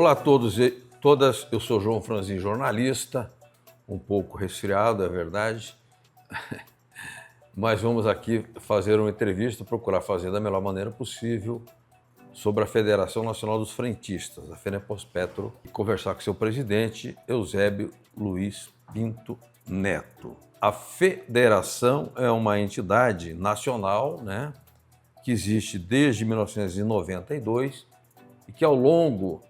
Olá a todos e todas, eu sou João Franzin, jornalista, um pouco resfriado, é verdade, mas vamos aqui fazer uma entrevista, procurar fazer da melhor maneira possível sobre a Federação Nacional dos Frentistas, a FENEPOS-PETRO, e conversar com seu presidente, Eusébio Luiz Pinto Neto. A federação é uma entidade nacional, né, que existe desde 1992 e que ao longo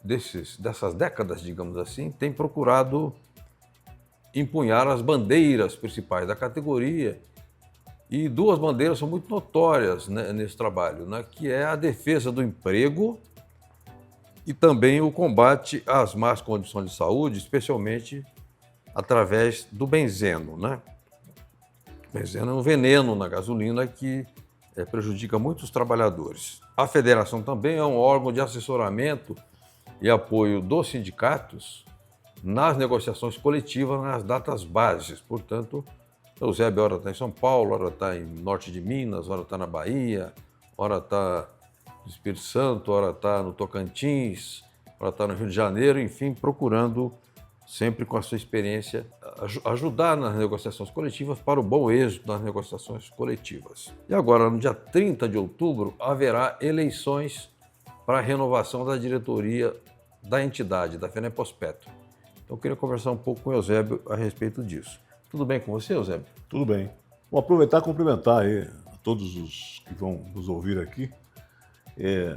dessas décadas, digamos assim, tem procurado empunhar as bandeiras principais da categoria, e duas bandeiras são muito notórias, né, nesse trabalho, né, que é a defesa do emprego e também o combate às más condições de saúde, especialmente através do benzeno, né? O benzeno é um veneno na gasolina que prejudica muito os trabalhadores. A federação também é um órgão de assessoramento e apoio dos sindicatos nas negociações coletivas nas datas bases. Portanto, o Eusébio ora está em São Paulo, ora está em norte de Minas, ora está na Bahia, ora está no Espírito Santo, ora está no Tocantins, ora está no Rio de Janeiro, enfim, procurando sempre com a sua experiência ajudar nas negociações coletivas para o bom êxito das negociações coletivas. E agora, no dia 30 de outubro, haverá eleições para a renovação da diretoria da entidade, da FENEPOS-PETRO. Então, eu queria conversar um pouco com o Eusébio a respeito disso. Tudo bem com você, Eusébio? Tudo bem. Vou aproveitar e cumprimentar aí a todos os que vão nos ouvir aqui. É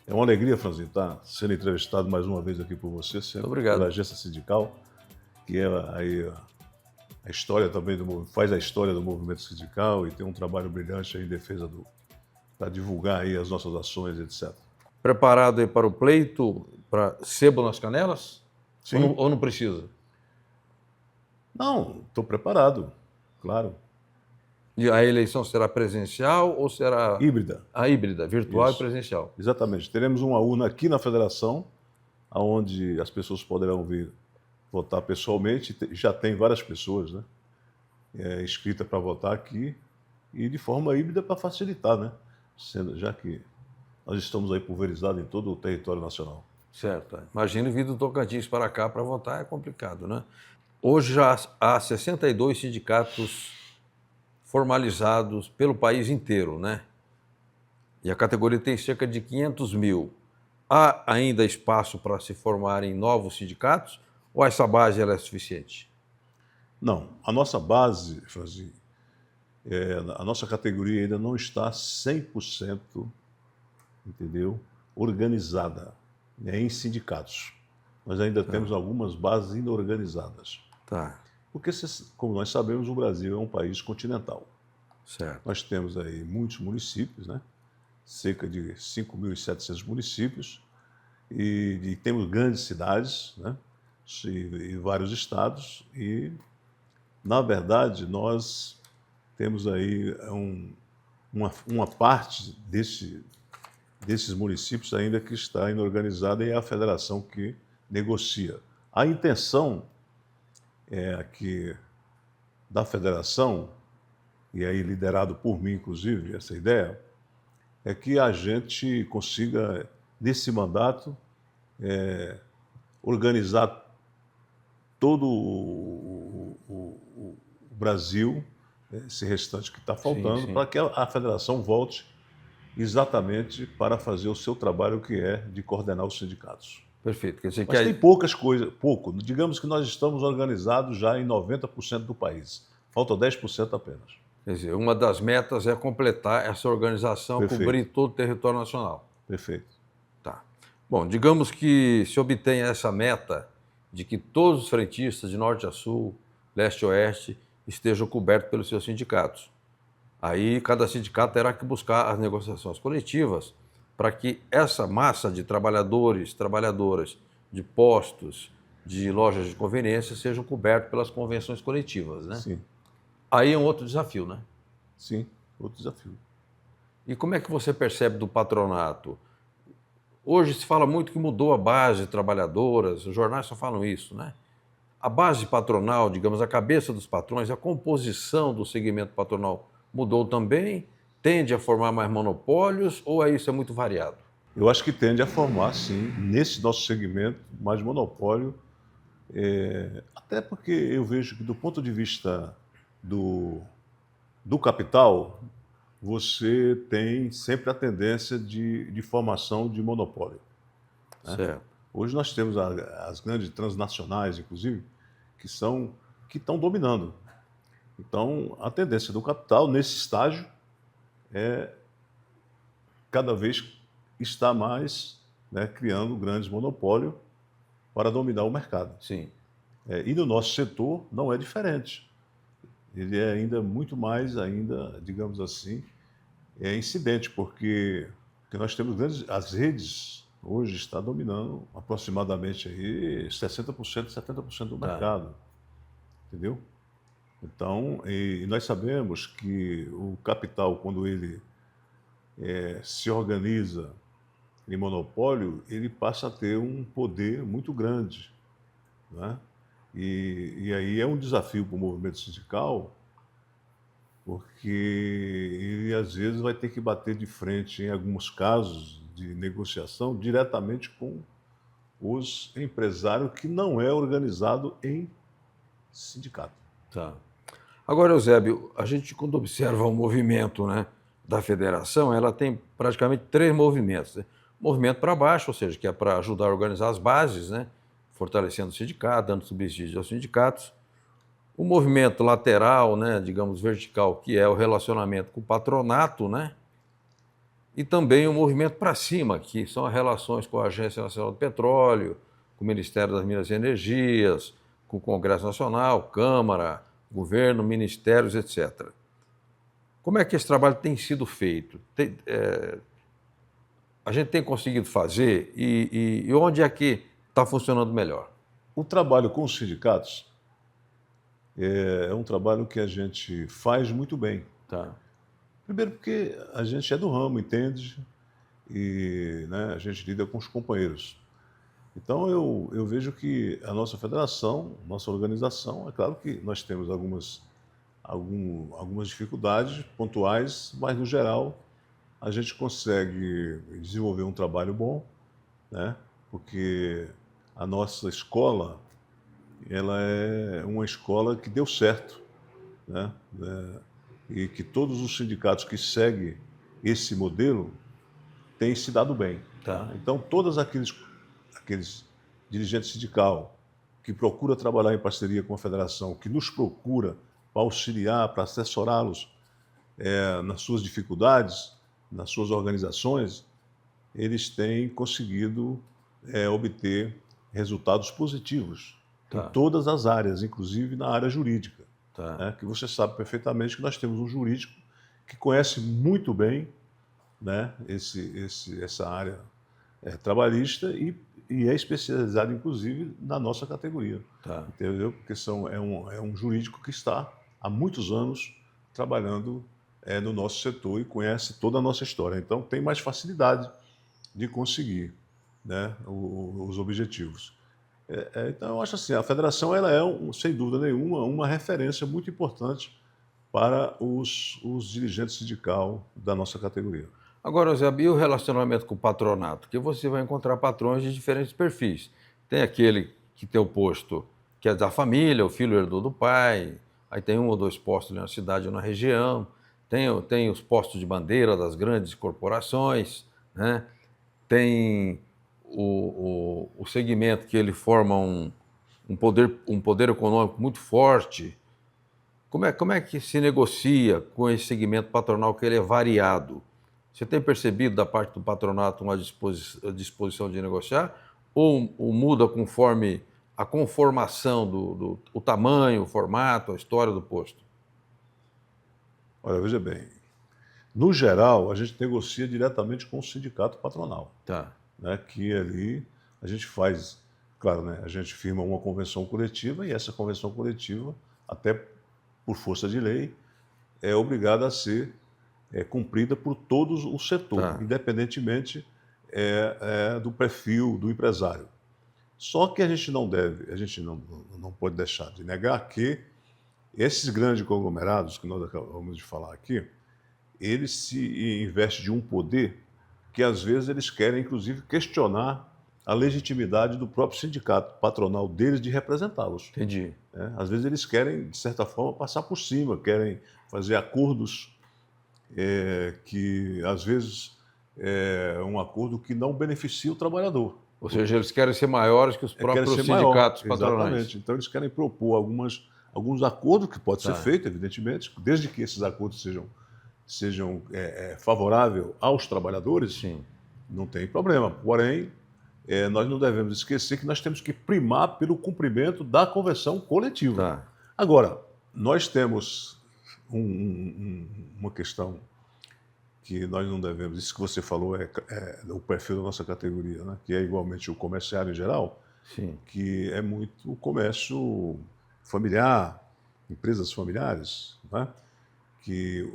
uma alegria, Franzin, estar sendo entrevistado mais uma vez aqui por você, pela Agência Sindical, que é aí a história também faz a história do movimento sindical e tem um trabalho brilhante aí em defesa para divulgar aí as nossas ações, etc. Preparado aí para o pleito, para sebo nas canelas? Sim. Ou não precisa? Não, estou preparado, claro. E a eleição será presencial ou será... Híbrida. A híbrida, virtual. Isso. E presencial. Exatamente. Teremos uma urna aqui na federação, onde as pessoas poderão vir votar pessoalmente. Já tem várias pessoas, né, inscritas para votar aqui, e de forma híbrida para facilitar, né, já que nós estamos aí pulverizados em todo o território nacional. Certo. Imagina vir do Tocantins para cá para votar é complicado, né? Hoje já há 62 sindicatos formalizados pelo país inteiro, né? E a categoria tem cerca de 500 mil. Há ainda espaço para se formarem novos sindicatos ou essa base ela é suficiente? Não, a nossa base, Franzin, a nossa categoria ainda não está 100%, entendeu, organizada, né, em sindicatos. Nós ainda temos algumas bases ainda organizadas. Tá. Porque, como nós sabemos, o Brasil é um país continental. Certo. Nós temos aí muitos municípios, né? Cerca de 5.700 municípios, e temos grandes cidades, né? E vários estados, e, na verdade, nós temos aí uma parte desses municípios ainda que está inorganizada, e é a federação que negocia. A intenção aqui da federação, e aí liderado por mim, inclusive, essa ideia, é que a gente consiga, nesse mandato, organizar todo o Brasil, esse restante que está faltando, para que a federação volte exatamente para fazer o seu trabalho, que é de coordenar os sindicatos. Perfeito. Quer dizer, mas tem poucas coisas, digamos que nós estamos organizados já em 90% do país, falta 10% apenas. Quer dizer, uma das metas é completar essa organização, cobrir todo o território nacional. Perfeito. Tá. Bom, digamos que se obtenha essa meta de que todos os frentistas de norte a sul, leste a oeste, estejam cobertos pelos seus sindicatos. Aí cada sindicato terá que buscar as negociações coletivas para que essa massa de trabalhadores, trabalhadoras de postos, de lojas de conveniência sejam cobertos pelas convenções coletivas, né? Sim. Aí é um outro desafio, né? Sim, outro desafio. E como é que você percebe do patronato? Hoje se fala muito que mudou a base de trabalhadoras, os jornais só falam isso, né? A base patronal, digamos, a cabeça dos patrões, a composição do segmento patronal mudou também? Tende a formar mais monopólios ou isso é muito variado? Eu acho que tende a formar, sim, nesse nosso segmento, mais monopólio, até porque eu vejo que, do ponto de vista do, do capital, você tem sempre a tendência de formação de monopólio, né? Certo. Hoje nós temos as grandes transnacionais, inclusive, que são que estão dominando. Então, a tendência do capital nesse estágio cada vez está mais, né, criando grandes monopólios para dominar o mercado. Sim. E no nosso setor não é diferente. Ele é ainda muito mais, ainda, digamos assim, incidente, porque nós temos as redes hoje está dominando aproximadamente aí 60%, 70% do Tá. mercado, entendeu? Então, e nós sabemos que o capital, quando ele se organiza em monopólio, ele passa a ter um poder muito grande, né? E aí é um desafio para o movimento sindical, porque ele às vezes vai ter que bater de frente, em alguns casos de negociação, diretamente com os empresários que não é organizado em sindicato. Tá. Agora, Eusébio, a gente quando observa o movimento, né, da federação, ela tem praticamente três movimentos, né? Movimento para baixo, ou seja, que é para ajudar a organizar as bases, né, fortalecendo o sindicato, dando subsídios aos sindicatos. O movimento lateral, né, digamos vertical, que é o relacionamento com o patronato, né, e também o movimento para cima, que são as relações com a Agência Nacional do Petróleo, com o Ministério das Minas e Energias, com o Congresso Nacional, Câmara, governo, ministérios, etc. Como é que esse trabalho tem sido feito? A gente tem conseguido fazer e onde é que está funcionando melhor? O trabalho com os sindicatos é um trabalho que a gente faz muito bem. Tá, Primeiro porque a gente é do ramo, entende, e né, a gente lida com os companheiros. Então eu vejo que a nossa federação, nossa organização, é claro que nós temos algumas dificuldades pontuais, mas no geral a gente consegue desenvolver um trabalho bom, né? Porque a nossa escola, ela é uma escola que deu certo, né? E que todos os sindicatos que seguem esse modelo têm se dado bem, tá, tá? Então, todos aqueles dirigentes sindical que procura trabalhar em parceria com a federação, que nos procura para auxiliar, para assessorá-los nas suas dificuldades, nas suas organizações, eles têm conseguido obter resultados positivos em tá, todas as áreas, inclusive na área jurídica, tá, né? Que você sabe perfeitamente que nós temos um jurídico que conhece muito bem, né, essa área trabalhista e é especializado, inclusive, na nossa categoria, tá. entendeu? Porque é um jurídico que está há muitos anos trabalhando no nosso setor e conhece toda a nossa história. Então, tem mais facilidade de conseguir, né, os objetivos. Então, eu acho assim, a federação ela é, sem dúvida nenhuma, uma referência muito importante para os dirigentes sindical da nossa categoria. Agora, Zé, e o relacionamento com o patronato? Porque você vai encontrar patrões de diferentes perfis. Tem aquele que tem o posto que é da família, o filho herdou do pai, aí tem um ou dois postos ali na cidade ou na região, tem os postos de bandeira das grandes corporações, né? Tem o segmento que ele forma um poder econômico muito forte. Como é que se negocia com esse segmento patronal que ele é variado? Você tem percebido da parte do patronato uma disposição de negociar ou muda conforme a conformação o tamanho, o formato, a história do posto? Olha, veja bem, no geral, a gente negocia diretamente com o sindicato patronal, Tá, né, que ali a gente faz, claro, né, a gente firma uma convenção coletiva e essa convenção coletiva, até por força de lei, é obrigada a ser cumprida por todo o setor, tá, independentemente do perfil do empresário. Só que a gente não pode deixar de negar que esses grandes conglomerados que nós acabamos de falar aqui, eles se investem de um poder que às vezes eles querem, inclusive, questionar a legitimidade do próprio sindicato patronal deles de representá-los. Entendi. Né? Às vezes eles querem, de certa forma, passar por cima, querem fazer acordos que, às vezes, é um acordo que não beneficia o trabalhador. Ou seja, eles querem ser maiores que os próprios sindicatos patronais. Exatamente. Então, eles querem propor alguns acordos que pode ser feito, evidentemente, desde que esses acordos sejam favoráveis aos trabalhadores, Sim. não tem problema. Porém, nós não devemos esquecer que nós temos que primar pelo cumprimento da convenção coletiva. Tá. Agora, nós temos uma questão que nós não devemos, isso que você falou é o perfil da nossa categoria, né? Que é igualmente o comerciário em geral, Sim. que é muito o comércio familiar, empresas familiares, né? Que,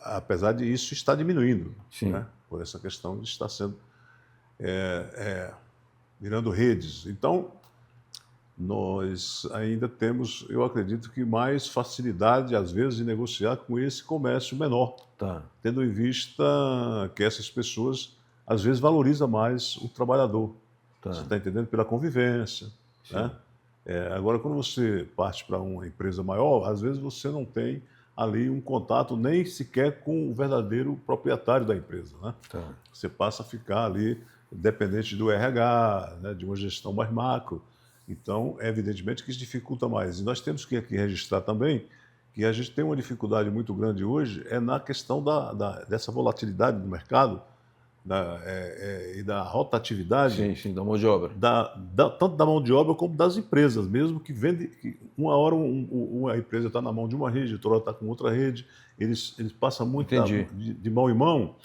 apesar de isso, está diminuindo, Sim. né? Por essa questão de estar sendo virando redes. Então, nós ainda temos, eu acredito que mais facilidade, às vezes, de negociar com esse comércio menor, Tá. tendo em vista que essas pessoas, às vezes, valorizam mais o trabalhador. Tá. Você está entendendo? Pela convivência. Né? Agora, quando você parte para uma empresa maior, às vezes você não tem ali um contato nem sequer com o verdadeiro proprietário da empresa. Né? Tá. Você passa a ficar ali dependente do RH, né, de uma gestão mais macro. Então, evidentemente que isso dificulta mais. E nós temos que aqui registrar também que a gente tem uma dificuldade muito grande hoje na questão dessa volatilidade do mercado e da rotatividade. Sim, sim, da mão de obra. Tanto da mão de obra como das empresas, mesmo que vende. Que uma hora uma empresa está na mão de uma rede, outra hora está com outra rede. Eles passam muito de mão em mão.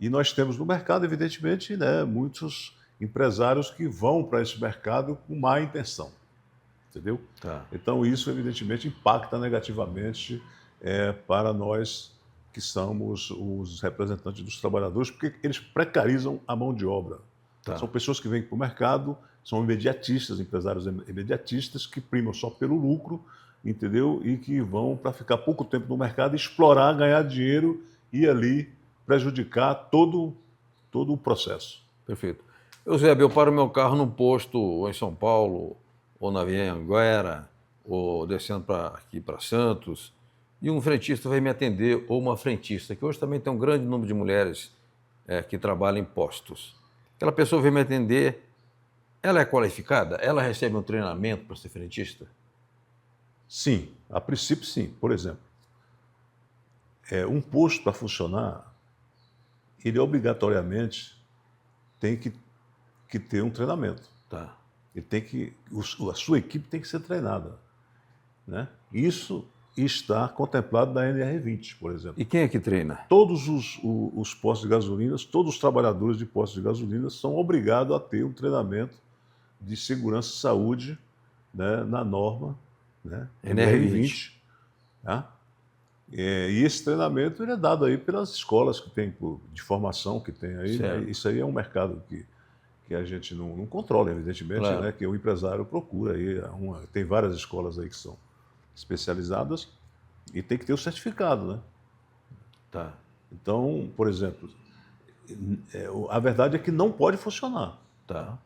E nós temos no mercado, evidentemente, né, muitos empresários que vão para esse mercado com má intenção, entendeu? Tá. Então, isso, evidentemente, impacta negativamente para nós que somos os representantes dos trabalhadores, porque eles precarizam a mão de obra. Tá. São pessoas que vêm para o mercado, são imediatistas, empresários imediatistas, que primam só pelo lucro, entendeu? E que vão para ficar pouco tempo no mercado, explorar, ganhar dinheiro e ali prejudicar todo o processo. Perfeito. Eusébio, eu paro meu carro num posto ou em São Paulo, ou na Avenida Anguera, ou descendo aqui para Santos, e um frentista vai me atender, ou uma frentista, que hoje também tem um grande número de mulheres que trabalham em postos. Aquela pessoa vem me atender, ela é qualificada? Ela recebe um treinamento para ser frentista? Sim, a princípio sim. Por exemplo, um posto para funcionar, ele obrigatoriamente tem que ter um treinamento. Tá. Ele a sua equipe tem que ser treinada, né? Isso está contemplado na NR20, por exemplo. E quem é que treina? Todos os postos de gasolina, todos os trabalhadores de postos de gasolina são obrigados a ter um treinamento de segurança e saúde, né, na norma, né, NR20. Tá? E esse treinamento ele é dado aí pelas escolas que tem de formação que tem aí. Né? Isso aí é um mercado que a gente não controla, evidentemente, claro, né? Que o empresário procura aí. Tem várias escolas aí que são especializadas e tem que ter o certificado, né? Tá. Então, por exemplo, a verdade é que não pode funcionar. Tá.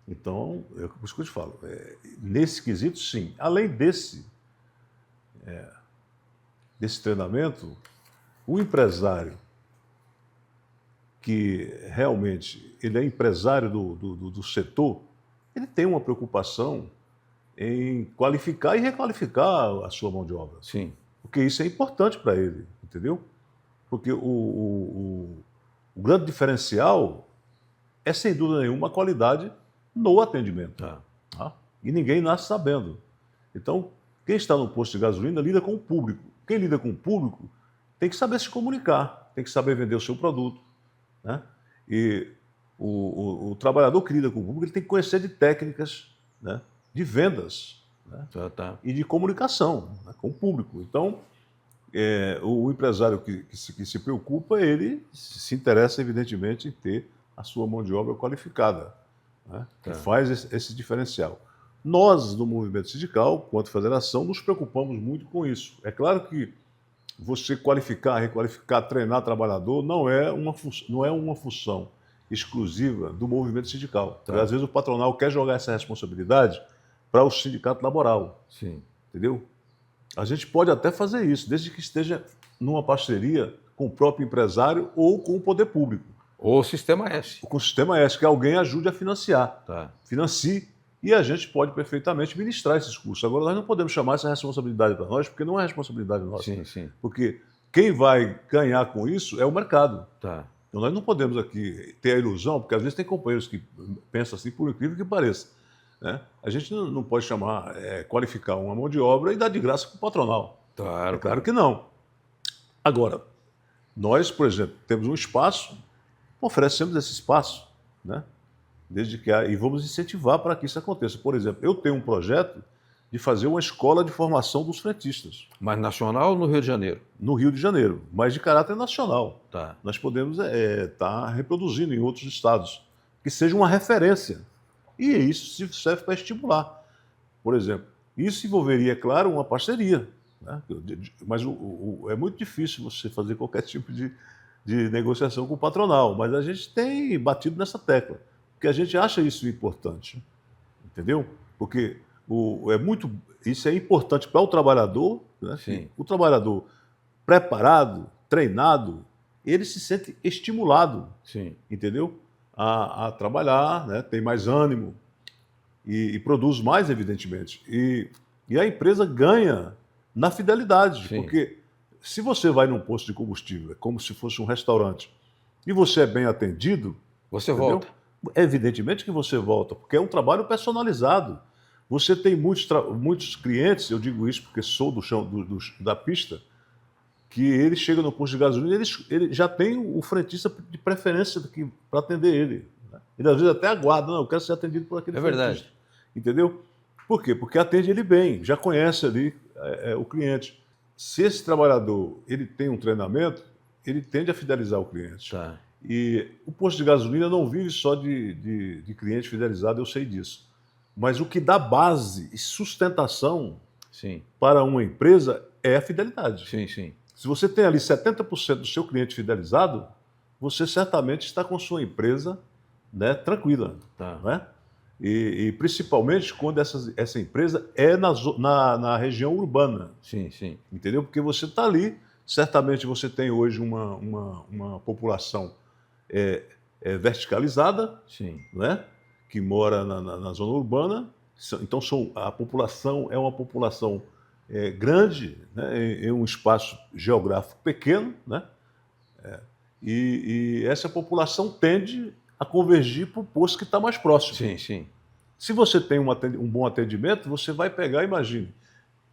Então, por isso que eu te falo, nesse quesito, sim. Além desse treinamento, o empresário que realmente ele é empresário do setor, ele tem uma preocupação em qualificar e requalificar a sua mão de obra. Sim. Porque isso é importante para ele, entendeu? Porque o grande diferencial é, sem dúvida nenhuma, a qualidade no atendimento. Tá? E ninguém nasce sabendo. Então, quem está no posto de gasolina lida com o público. Quem lida com o público tem que saber se comunicar, tem que saber vender o seu produto. Né? E o trabalhador que lida com o público ele tem que conhecer de técnicas, né, de vendas, né, e de comunicação, né, com o público. Então, o empresário que se preocupa, ele se interessa, evidentemente, em ter a sua mão de obra qualificada, né, que faz esse diferencial. Nós, do movimento sindical, quanto federação, nos preocupamos muito com isso. É claro que você qualificar, requalificar, treinar trabalhador não é uma função exclusiva do movimento sindical. Tá. Às vezes o patronal quer jogar essa responsabilidade para o sindicato laboral, Sim. entendeu? A gente pode até fazer isso, desde que esteja numa parceria com o próprio empresário ou com o poder público, Ou Sistema S. com o sistema S, que alguém ajude a financiar. Tá. Financie, e a gente pode perfeitamente ministrar esses cursos. Agora, nós não podemos chamar essa responsabilidade para nós, porque não é responsabilidade nossa. Sim, sim. Porque quem vai ganhar com isso é o mercado. Tá. Então, nós não podemos aqui ter a ilusão, porque às vezes tem companheiros que pensam assim, por incrível que pareça, né? A gente não pode chamar, qualificar uma mão de obra e dar de graça para o patronal. Claro. É claro que não. Agora, nós, por exemplo, temos um espaço, oferecemos esse espaço, né? E vamos incentivar para que isso aconteça. Por exemplo, eu tenho um projeto de fazer uma escola de formação dos frentistas. Mas nacional ou no Rio de Janeiro? No Rio de Janeiro, mas de caráter nacional. Tá. Nós podemos estar reproduzindo em outros estados, que seja uma referência. E isso serve para estimular. Por exemplo, isso envolveria, é claro, uma parceria, né? Mas é muito difícil você fazer qualquer tipo de negociação com o patronal, mas a gente tem batido nessa tecla, porque a gente acha isso importante, entendeu? Porque isso é importante para o trabalhador, né? Sim. O trabalhador preparado, treinado, ele se sente estimulado, Sim. entendeu? A trabalhar, né? Tem mais ânimo e produz mais, evidentemente. E a empresa ganha na fidelidade, Sim. porque se você vai num posto de combustível, é como se fosse um restaurante, e você é bem atendido, Você entendeu? volta. Evidentemente que você volta, porque é um trabalho personalizado. Você tem muitos clientes, eu digo isso porque sou do chão da pista, que ele chega no posto de gasolina, ele já tem o frentista de preferência para atender ele, né? Ele às vezes até aguarda, não, eu quero ser atendido por aquele frentista. Verdade. Entendeu? Por quê? Porque atende ele bem, já conhece ali o cliente. Se esse trabalhador ele tem um treinamento, ele tende a fidelizar o cliente. Tá. E o posto de gasolina não vive só de cliente fidelizado, eu sei disso. Mas o que dá base e sustentação Sim. para uma empresa é a fidelidade. Sim, sim. Se você tem ali 70% do seu cliente fidelizado, você certamente está com sua empresa, né, tranquila. Tá. Né? E principalmente quando essa empresa é na região urbana. Sim, sim. Entendeu? Porque você está ali, certamente você tem hoje uma população verticalizada, Sim. né? Que mora na zona urbana. Então a população é uma população grande, né? Em um espaço geográfico pequeno, né? E essa população tende a convergir para o posto que está mais próximo. Sim, sim. Se você tem um bom atendimento, você vai pegar, imagine,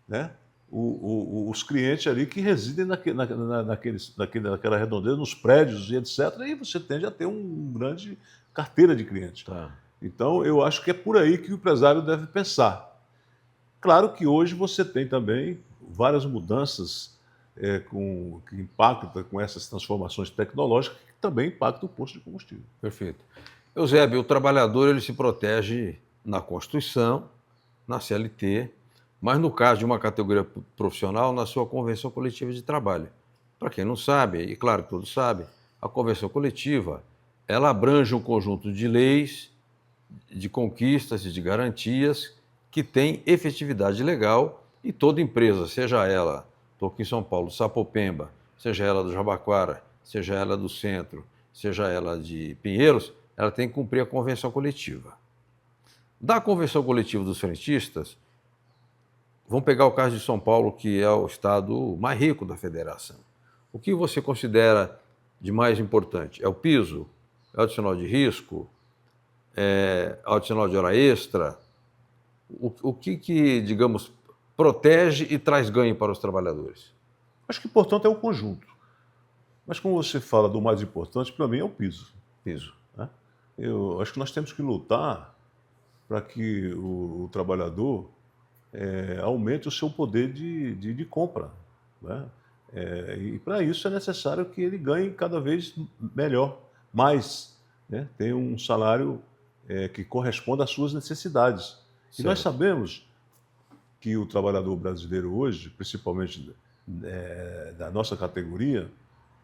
né? Os clientes ali que residem naquela redondeza, nos prédios e etc. E você tende a ter uma grande carteira de clientes. Tá. Então, eu acho que é por aí que o empresário deve pensar. Claro que hoje você tem também várias mudanças que impactam com essas transformações tecnológicas que também impactam o posto de combustível. Perfeito. Eusébio, o trabalhador ele se protege na Constituição, na CLT, mas no caso de uma categoria profissional, na sua convenção coletiva de trabalho. Para quem não sabe, e claro que todos sabem, a convenção coletiva ela abrange um conjunto de leis, de conquistas e de garantias que tem efetividade legal e toda empresa, seja ela, estou aqui em São Paulo, Sapopemba, seja ela do Jabaquara, seja ela do Centro, seja ela de Pinheiros, ela tem que cumprir a convenção coletiva. Da convenção coletiva dos frentistas, vamos pegar o caso de São Paulo, que é o estado mais rico da federação. O que você considera de mais importante? É o piso? É o adicional de risco? É o adicional de hora extra? O que, digamos, protege e traz ganho para os trabalhadores? Acho que o importante é o conjunto. Mas como você fala do mais importante, para mim é o piso. Piso. Né? Eu acho que nós temos que lutar para que o trabalhador aumente o seu poder de compra. Né? E para isso é necessário que ele ganhe cada vez melhor, mais, né? Tenha um salário que corresponda às suas necessidades. Certo. E nós sabemos que o trabalhador brasileiro hoje, principalmente da nossa categoria,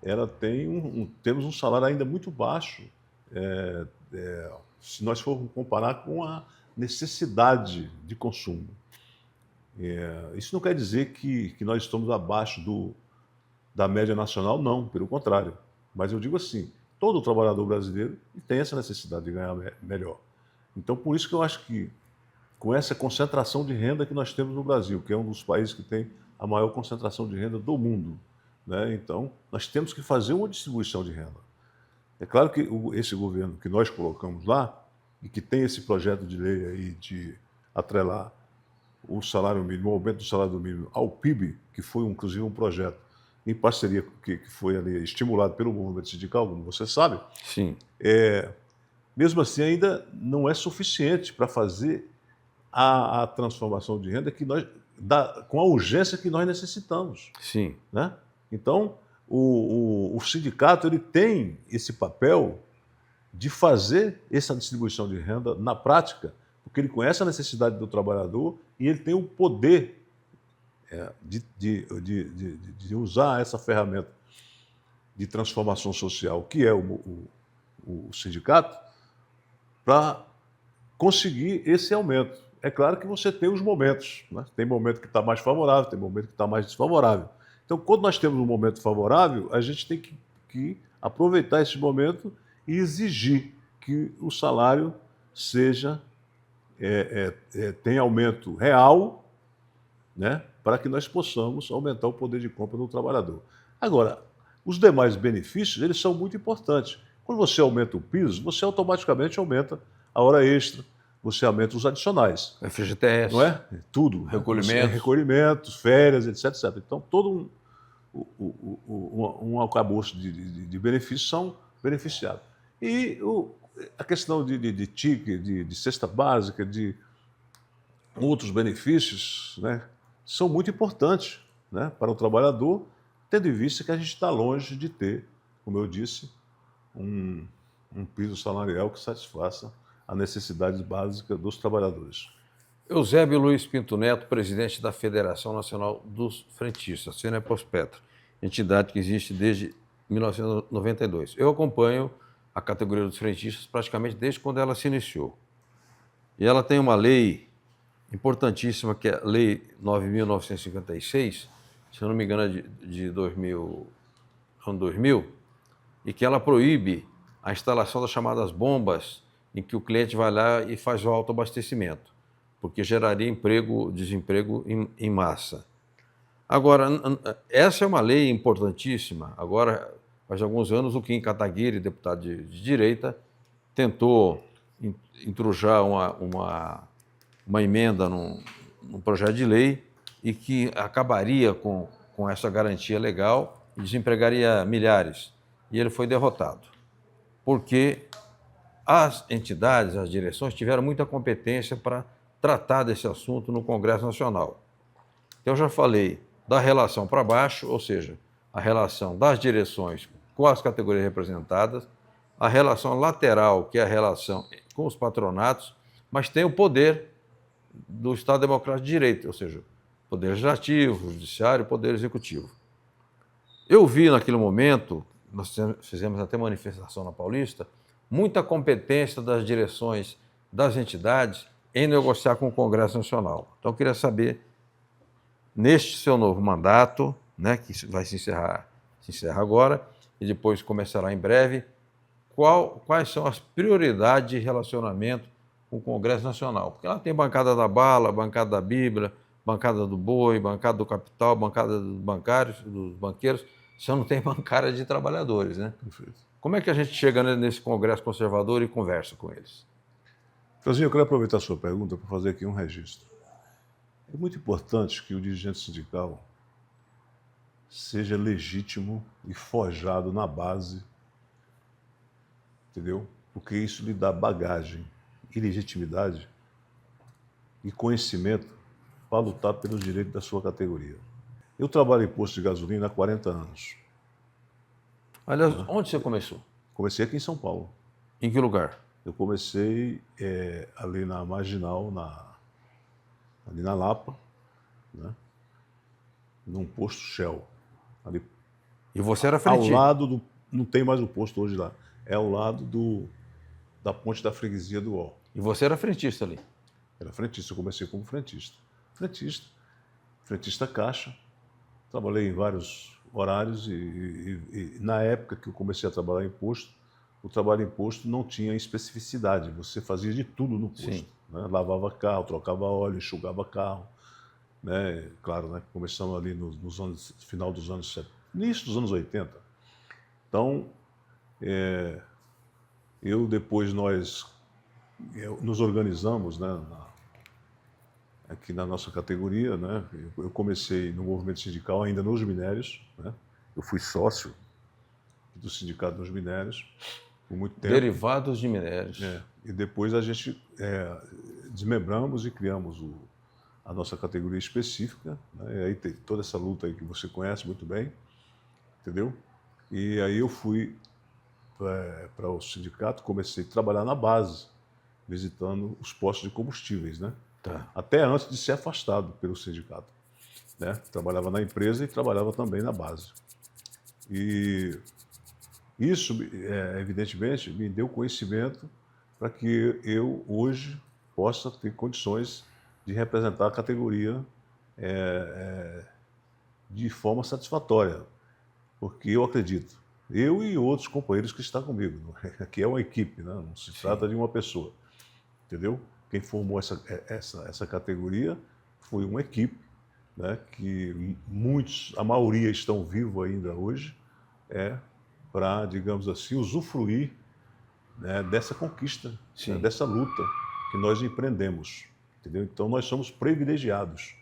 ela tem temos um salário ainda muito baixo, se nós formos comparar com a necessidade de consumo. Isso não quer dizer que nós estamos abaixo da média nacional, não, pelo contrário. Mas eu digo assim, todo trabalhador brasileiro tem essa necessidade de ganhar melhor. Então, por isso que eu acho que, com essa concentração de renda que nós temos no Brasil, que é um dos países que tem a maior concentração de renda do mundo, né? Então, nós temos que fazer uma distribuição de renda. É claro que esse governo que nós colocamos lá, e que tem esse projeto de lei aí de atrelar o salário mínimo, o aumento do salário mínimo ao PIB, que foi inclusive um projeto em parceria que foi ali estimulado pelo movimento sindical, como você sabe, Sim, mesmo assim ainda não é suficiente para fazer a transformação de renda com a urgência que nós necessitamos, sim. né? Então, o sindicato ele tem esse papel de fazer essa distribuição de renda na prática, porque ele conhece a necessidade do trabalhador e ele tem o poder de usar essa ferramenta de transformação social, que é o sindicato, para conseguir esse aumento. É claro que você tem os momentos, né? Tem momento que está mais favorável, tem momento que está mais desfavorável. Então, quando nós temos um momento favorável, a gente tem que aproveitar esse momento e exigir que o salário tenha aumento real, né? Para que nós possamos aumentar o poder de compra do trabalhador. Agora, os demais benefícios, eles são muito importantes. Quando você aumenta o piso, você automaticamente aumenta a hora extra, você aumenta os adicionais. FGTS. Não é? Tudo. Recolhimentos. Recolhimentos, férias, etc. Então, todo um arcabouço de benefícios são beneficiados. E a questão de TIC, de cesta básica, de outros benefícios, né, são muito importantes, né, para o trabalhador, tendo em vista que a gente está longe de ter, como eu disse, um piso salarial que satisfaça a necessidade básica dos trabalhadores. Eusébio Luiz Pinto Neto, presidente da Federação Nacional dos Frentistas, FENAPOS-PETRO, entidade que existe desde 1992. Eu acompanho a categoria dos frentistas praticamente desde quando ela se iniciou. E ela tem uma lei importantíssima, que é a Lei 9.956, se eu não me engano, de 2000, ano 2000, e que ela proíbe a instalação das chamadas bombas, em que o cliente vai lá e faz o autoabastecimento, porque geraria desemprego em massa. Agora, essa é uma lei importantíssima. Agora, faz alguns anos, o Kim Kataguiri, deputado de direita, tentou intrujar uma emenda num projeto de lei e que acabaria com essa garantia legal e desempregaria milhares. E ele foi derrotado, porque as entidades, as direções, tiveram muita competência para tratar desse assunto no Congresso Nacional. Eu já falei da relação para baixo, ou seja, a relação das direções com as categorias representadas, a relação lateral, que é a relação com os patronatos, mas tem o poder do Estado Democrático de Direito, ou seja, poder legislativo, judiciário, poder executivo. Eu vi naquele momento, nós fizemos até manifestação na Paulista, muita competência das direções das entidades em negociar com o Congresso Nacional. Então, eu queria saber, neste seu novo mandato, né, que vai se encerra agora e depois começará em breve, quais são as prioridades de relacionamento com o Congresso Nacional? Porque lá tem bancada da bala, bancada da Bíblia, bancada do boi, bancada do capital, bancada dos banqueiros, só não tem bancada de trabalhadores, né? Perfeito. Como é que a gente chega nesse Congresso conservador e conversa com eles? Franzinho, eu quero aproveitar a sua pergunta para fazer aqui um registro. É muito importante que o dirigente sindical seja legítimo e forjado na base, entendeu? Porque isso lhe dá bagagem e legitimidade e conhecimento para lutar pelos direitos da sua categoria. Eu trabalho em posto de gasolina há 40 anos. Aliás, onde você começou? Comecei aqui em São Paulo. Em que lugar? Eu comecei ali na Marginal, ali na Lapa, né? num posto Shell. Ali, E você era ao frentista? lado do... Não tem mais o posto hoje lá. É ao lado da ponte da freguesia do Ó. E você era frentista ali? Era frentista, eu comecei como frentista. Frentista caixa. Trabalhei em vários horários e na época que eu comecei a trabalhar em posto, o trabalho em posto não tinha especificidade. Você fazia de tudo no posto. Sim. Né? Lavava carro, trocava óleo, enxugava carro. Né? Claro, né? Começamos ali nos anos, final dos anos 70, início dos anos 80. Então, nós nos organizamos, né, aqui na nossa categoria, né? Eu comecei no movimento sindical ainda nos minérios, né? Eu fui sócio do Sindicato dos Minérios por muito tempo. Derivados de minérios. E depois a gente desmembramos e criamos a nossa categoria específica, né? E aí tem toda essa luta aí que você conhece muito bem, entendeu? E aí eu fui para o sindicato, comecei a trabalhar na base, visitando os postos de combustíveis, né? Tá. Até antes de ser afastado pelo sindicato, né? Trabalhava na empresa e trabalhava também na base. E isso, evidentemente, me deu conhecimento para que eu, hoje, possa ter condições de representar a categoria de forma satisfatória. Porque eu acredito, eu e outros companheiros que estão comigo, que é uma equipe, né? Não se trata de uma pessoa, entendeu? Quem formou essa categoria foi uma equipe, né? Que a maioria estão vivos ainda hoje, para, digamos assim, usufruir, né, dessa conquista, né, dessa luta que nós empreendemos, entendeu? Então nós somos privilegiados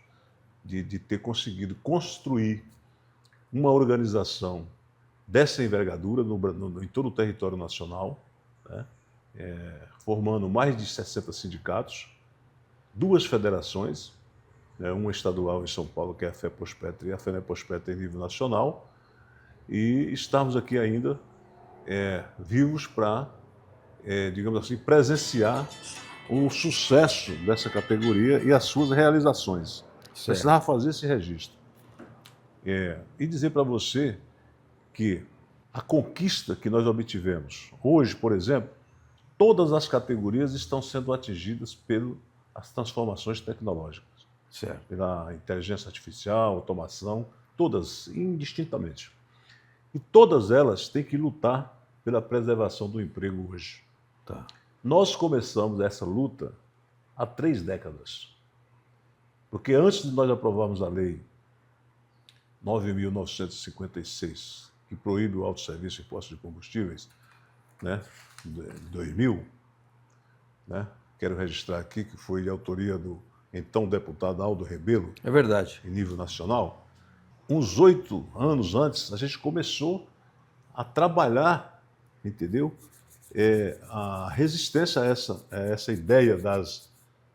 de ter conseguido construir uma organização dessa envergadura em todo o território nacional, né? Formando mais de 60 sindicatos, 2 federações, né? Uma estadual em São Paulo, que é a FEPOSPETRA, e a FENEPOSPETRA em nível nacional, e estamos aqui ainda vivos para, digamos assim, presenciar o sucesso dessa categoria e as suas realizações. Precisava fazer esse registro. E dizer para você que a conquista que nós obtivemos hoje, por exemplo, todas as categorias estão sendo atingidas pelas transformações tecnológicas. Certo. Pela inteligência artificial, automação, todas indistintamente. E todas elas têm que lutar pela preservação do emprego hoje. Tá. Nós começamos essa luta há 3 décadas. Porque antes de nós aprovarmos a lei 9.956, que proíbe o autosserviço em postos de combustíveis, né, de 2000, né, quero registrar aqui que foi de autoria do então deputado Aldo Rebelo, É verdade. em nível nacional. Uns 8 anos antes, a gente começou a trabalhar, entendeu? A resistência a essa ideia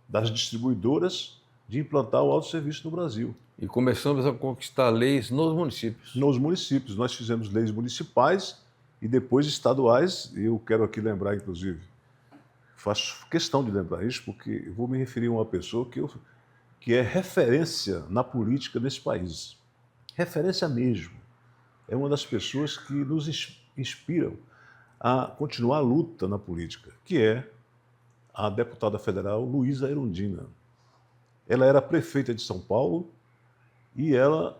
das distribuidoras de implantar o autosserviço no Brasil. E começamos a conquistar leis nos municípios. Nos municípios. Nós fizemos leis municipais e depois estaduais. E eu quero aqui lembrar, inclusive, faço questão de lembrar isso, porque eu vou me referir a uma pessoa que é referência na política desse país. Referência mesmo. É uma das pessoas que nos inspiram a continuar a luta na política, que é a deputada federal Luísa Erundina. Ela era prefeita de São Paulo e ela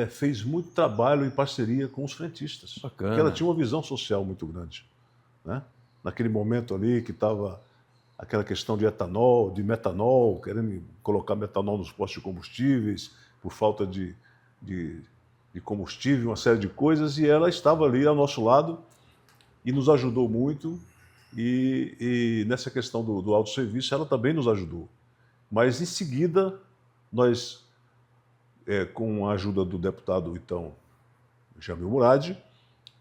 fez muito trabalho em parceria com os frentistas. Bacana. Porque ela tinha uma visão social muito grande, né? Naquele momento ali que estava aquela questão de etanol, de metanol, querendo colocar metanol nos postos de combustíveis por falta de combustível, uma série de coisas, e ela estava ali ao nosso lado e nos ajudou muito, e nessa questão do autosserviço ela também nos ajudou. Mas em seguida, nós, com a ajuda do deputado, então, Jamil Murad,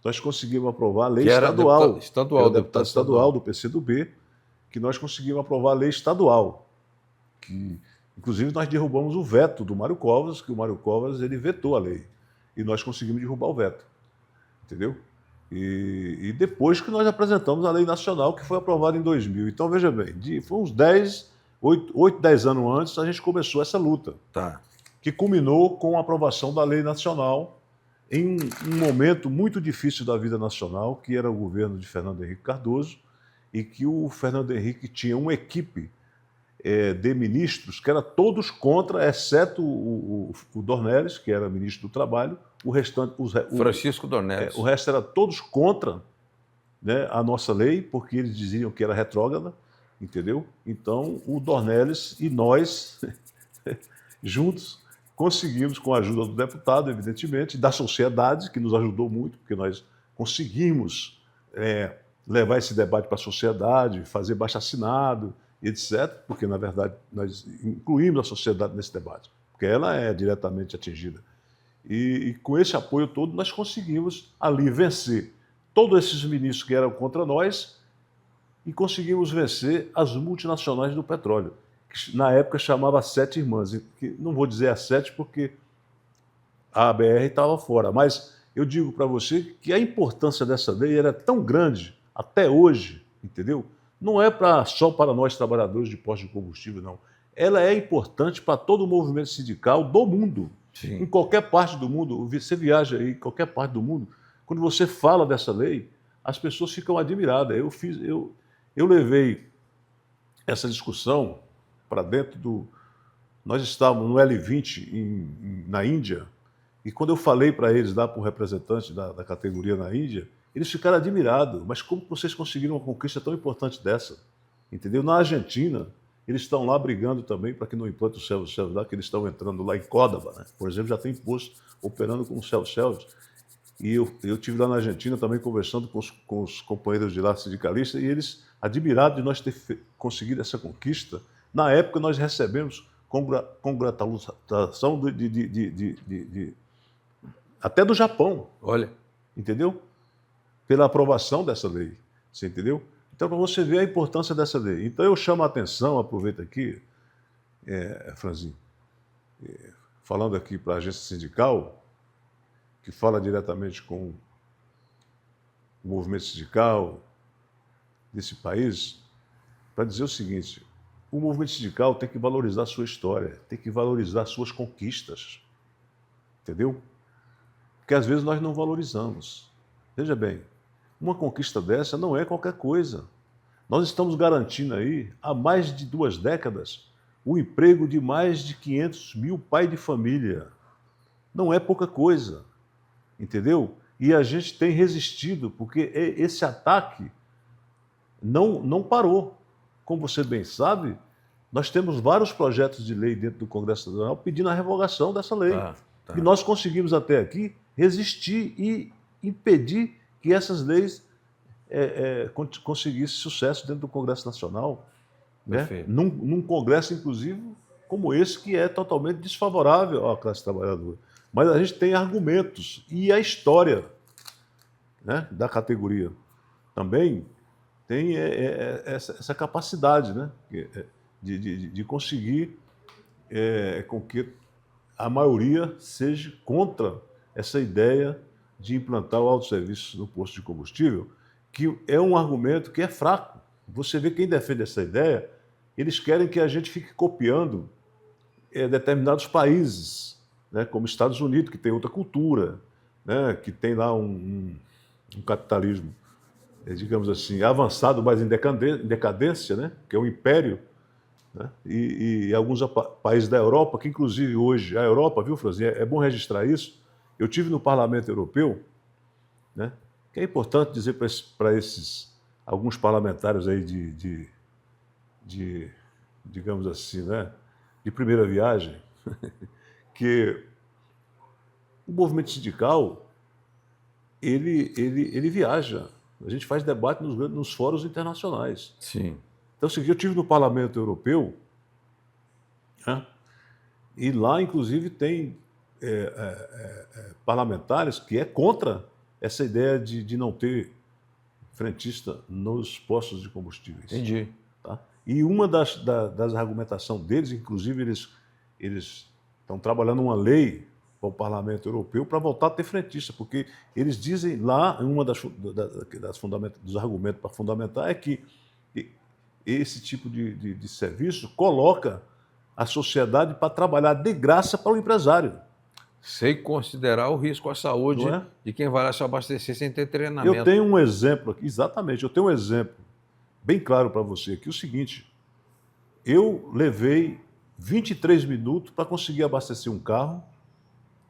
nós conseguimos aprovar a lei estadual. Deputado estadual do PCdoB, que nós conseguimos aprovar a lei estadual. Que, inclusive, nós derrubamos o veto do Mário Covas, que o Mário Covas ele vetou a lei. E nós conseguimos derrubar o veto. Entendeu? E depois que nós apresentamos a lei nacional, que foi aprovada em 2000. Então, veja bem, foi uns 8, 10 anos antes, a gente começou essa luta. Tá. que culminou com a aprovação da lei nacional em um momento muito difícil da vida nacional, que era o governo de Fernando Henrique Cardoso, e que o Fernando Henrique tinha uma equipe de ministros que era todos contra, exceto o Dornelles, que era ministro do Trabalho, o restante... Francisco Dornelles. O resto era todos contra, né, a nossa lei, porque eles diziam que era retrógrada, entendeu? Então, o Dornelles e nós, juntos, conseguimos, com a ajuda do deputado, evidentemente, da sociedade, que nos ajudou muito, porque nós conseguimos levar esse debate para a sociedade, fazer baixo-assinado, etc., porque, na verdade, nós incluímos a sociedade nesse debate, porque ela é diretamente atingida. E com esse apoio todo, nós conseguimos ali vencer todos esses ministros que eram contra nós e conseguimos vencer as multinacionais do petróleo, que na época chamava Sete Irmãs. Que não vou dizer as sete porque a ABR estava fora, mas eu digo para você que a importância dessa lei era tão grande até hoje, entendeu? Não é só para nós trabalhadores de postos de combustível, não. Ela é importante para todo o movimento sindical do mundo. Sim. Em qualquer parte do mundo, você viaja aí, em qualquer parte do mundo, quando você fala dessa lei, as pessoas ficam admiradas. Eu levei essa discussão para dentro do... Nós estávamos no L20 na Índia, e quando eu falei para eles, lá para o representante da categoria na Índia, eles ficaram admirados. Mas como vocês conseguiram uma conquista tão importante dessa? Entendeu? Na Argentina, eles estão lá brigando também para que não implante o self-service lá, que eles estão entrando lá em Córdoba, né? Por exemplo, já tem posto operando com o self-service. E eu estive lá na Argentina também conversando com os companheiros de lá sindicalistas, e eles, admirados de nós ter conseguido essa conquista. Na época, nós recebemos congratulação até do Japão. Olha. Entendeu? Pela aprovação dessa lei. Você entendeu? Então, para você ver a importância dessa lei. Então, eu chamo a atenção, aproveito aqui, Franzinho, falando aqui para a agência sindical, que fala diretamente com o movimento sindical desse país, para dizer o seguinte: o movimento sindical tem que valorizar a sua história, tem que valorizar suas conquistas. Entendeu? Porque às vezes nós não valorizamos. Veja bem, uma conquista dessa não é qualquer coisa. Nós estamos garantindo aí, há mais de 2 décadas, o emprego de mais de 500 mil pais de família. Não é pouca coisa, entendeu? E a gente tem resistido, porque esse ataque não parou. Como você bem sabe, nós temos vários projetos de lei dentro do Congresso Nacional pedindo a revogação dessa lei. Tá. E nós conseguimos até aqui resistir e impedir que essas leis conseguissem sucesso dentro do Congresso Nacional, né? Num Congresso, inclusive, como esse, que é totalmente desfavorável à classe trabalhadora. Mas a gente tem argumentos, e a história, né, da categoria também tem essa capacidade, né, de conseguir com que a maioria seja contra essa ideia de implantar o autosserviço no posto de combustível, que é um argumento que é fraco. Você vê quem defende essa ideia, eles querem que a gente fique copiando determinados países, né, como Estados Unidos, que tem outra cultura, né, que tem lá um capitalismo, digamos assim, avançado, mas em decadência, né, que é um império, né, e alguns países da Europa, que inclusive hoje, a Europa, viu, Franzinha, é bom registrar isso. Eu tive no Parlamento Europeu, né, que é importante dizer para esses alguns parlamentares aí digamos assim, né, de primeira viagem, que o movimento sindical, ele viaja. A gente faz debate nos fóruns internacionais. Sim. Então, eu estive no Parlamento Europeu, né, e lá, inclusive, tem parlamentares que é contra essa ideia de não ter frentista nos postos de combustíveis. Entendi. Tá? E uma das argumentações deles, inclusive, eles estão trabalhando uma lei para o Parlamento Europeu para voltar a ter frentista, porque eles dizem lá, uma dos argumentos para fundamentar é que esse tipo de serviço coloca a sociedade para trabalhar de graça para o empresário. Sem considerar o risco à saúde Não é? de quem vai lá se abastecer sem ter treinamento. Eu tenho um exemplo aqui, exatamente, eu tenho um exemplo bem claro para você aqui, o seguinte, eu levei 23 minutos para conseguir abastecer um carro,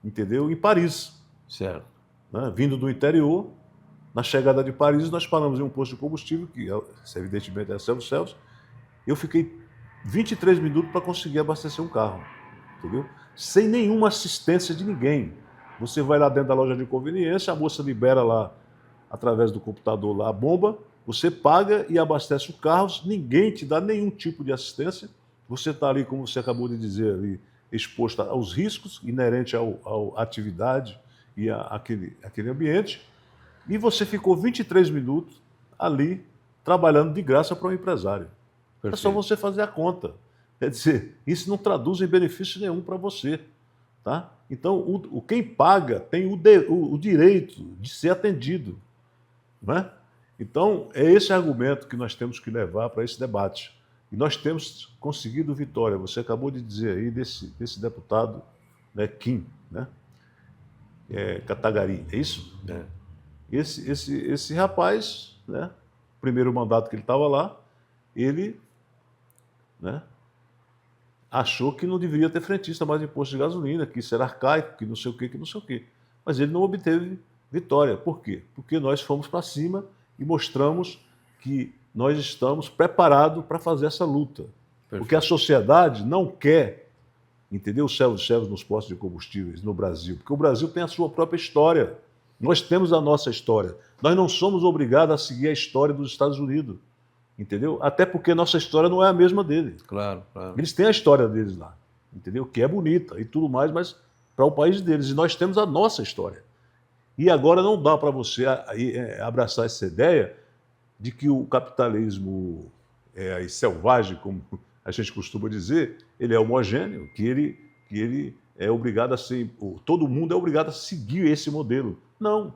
entendeu? Em Paris, Certo. né? Vindo do interior, na chegada de Paris, nós paramos em um posto de combustível, que evidentemente é self-service, eu fiquei 23 minutos para conseguir abastecer um carro, entendeu? Sem nenhuma assistência de ninguém. Você vai lá dentro da loja de conveniência, a moça libera lá, através do computador, lá a bomba, você paga e abastece o carro, ninguém te dá nenhum tipo de assistência, você está ali, como você acabou de dizer, ali, exposto aos riscos inerentes à atividade e àquele ambiente, e você ficou 23 minutos ali trabalhando de graça para um empresário. Perfeito. É só você fazer a conta. Quer dizer, isso não traduz em benefício nenhum para você. Tá? Então, quem paga tem o direito de ser atendido. Não é? Então, é esse argumento que nós temos que levar para esse debate. E nós temos conseguido vitória. Você acabou de dizer aí desse deputado, né, Kim, né? Katagari, é isso? É. Esse rapaz, né, primeiro mandato que ele estava lá, ele, né, achou que não deveria ter frentista mais imposto de gasolina, que isso era arcaico, que não sei o quê, que não sei o quê. Mas ele não obteve vitória. Por quê? Porque nós fomos para cima e mostramos que nós estamos preparados para fazer essa luta. Perfeito. Porque a sociedade não quer, entendeu, os self-service nos postos de combustíveis no Brasil, porque o Brasil tem a sua própria história. Nós temos a nossa história. Nós não somos obrigados a seguir a história dos Estados Unidos, entendeu? Até porque nossa história não é a mesma deles. Claro, claro. Eles têm a história deles lá, entendeu? Que é bonita e tudo mais, mas para o país deles. E nós temos a nossa história. E agora não dá para você abraçar essa ideia de que o capitalismo selvagem, como a gente costuma dizer, ele é homogêneo, que ele é obrigado a ser... Todo mundo é obrigado a seguir esse modelo. Não.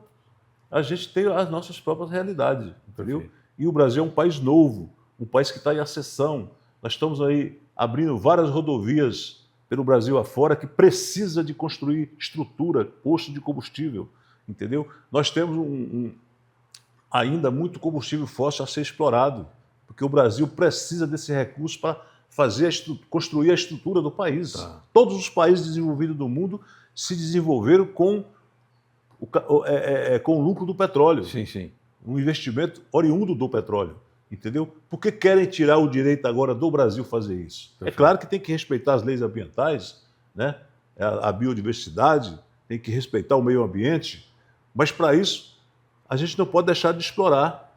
A gente tem as nossas próprias realidades, entendeu? Perfeito. E o Brasil é um país novo, um país que está em ascensão. Nós estamos aí abrindo várias rodovias pelo Brasil afora que precisa de construir estrutura, posto de combustível, entendeu? Nós temos ainda muito combustível fóssil a ser explorado, porque o Brasil precisa desse recurso para construir a estrutura do país. Tá. Todos os países desenvolvidos do mundo se desenvolveram com o lucro do petróleo. Sim, sim. Um investimento oriundo do petróleo, entendeu? Por que querem tirar o direito agora do Brasil fazer isso? Perfeito. É claro que tem que respeitar as leis ambientais, né? A biodiversidade, tem que respeitar o meio ambiente, mas para isso a gente não pode deixar de explorar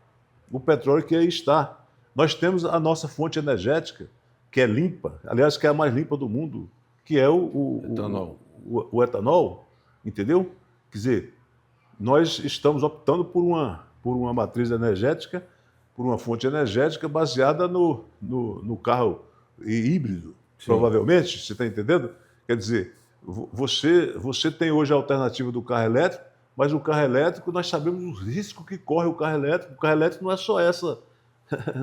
o petróleo que aí está. Nós temos a nossa fonte energética, que é limpa, aliás, que é a mais limpa do mundo, que é Etanol. o etanol, entendeu? Quer dizer, nós estamos optando por uma matriz energética, por uma fonte energética baseada no carro híbrido, Sim. provavelmente, você está entendendo? Quer dizer, você tem hoje a alternativa do carro elétrico, mas o carro elétrico, nós sabemos o risco que corre o carro elétrico. O carro elétrico não é só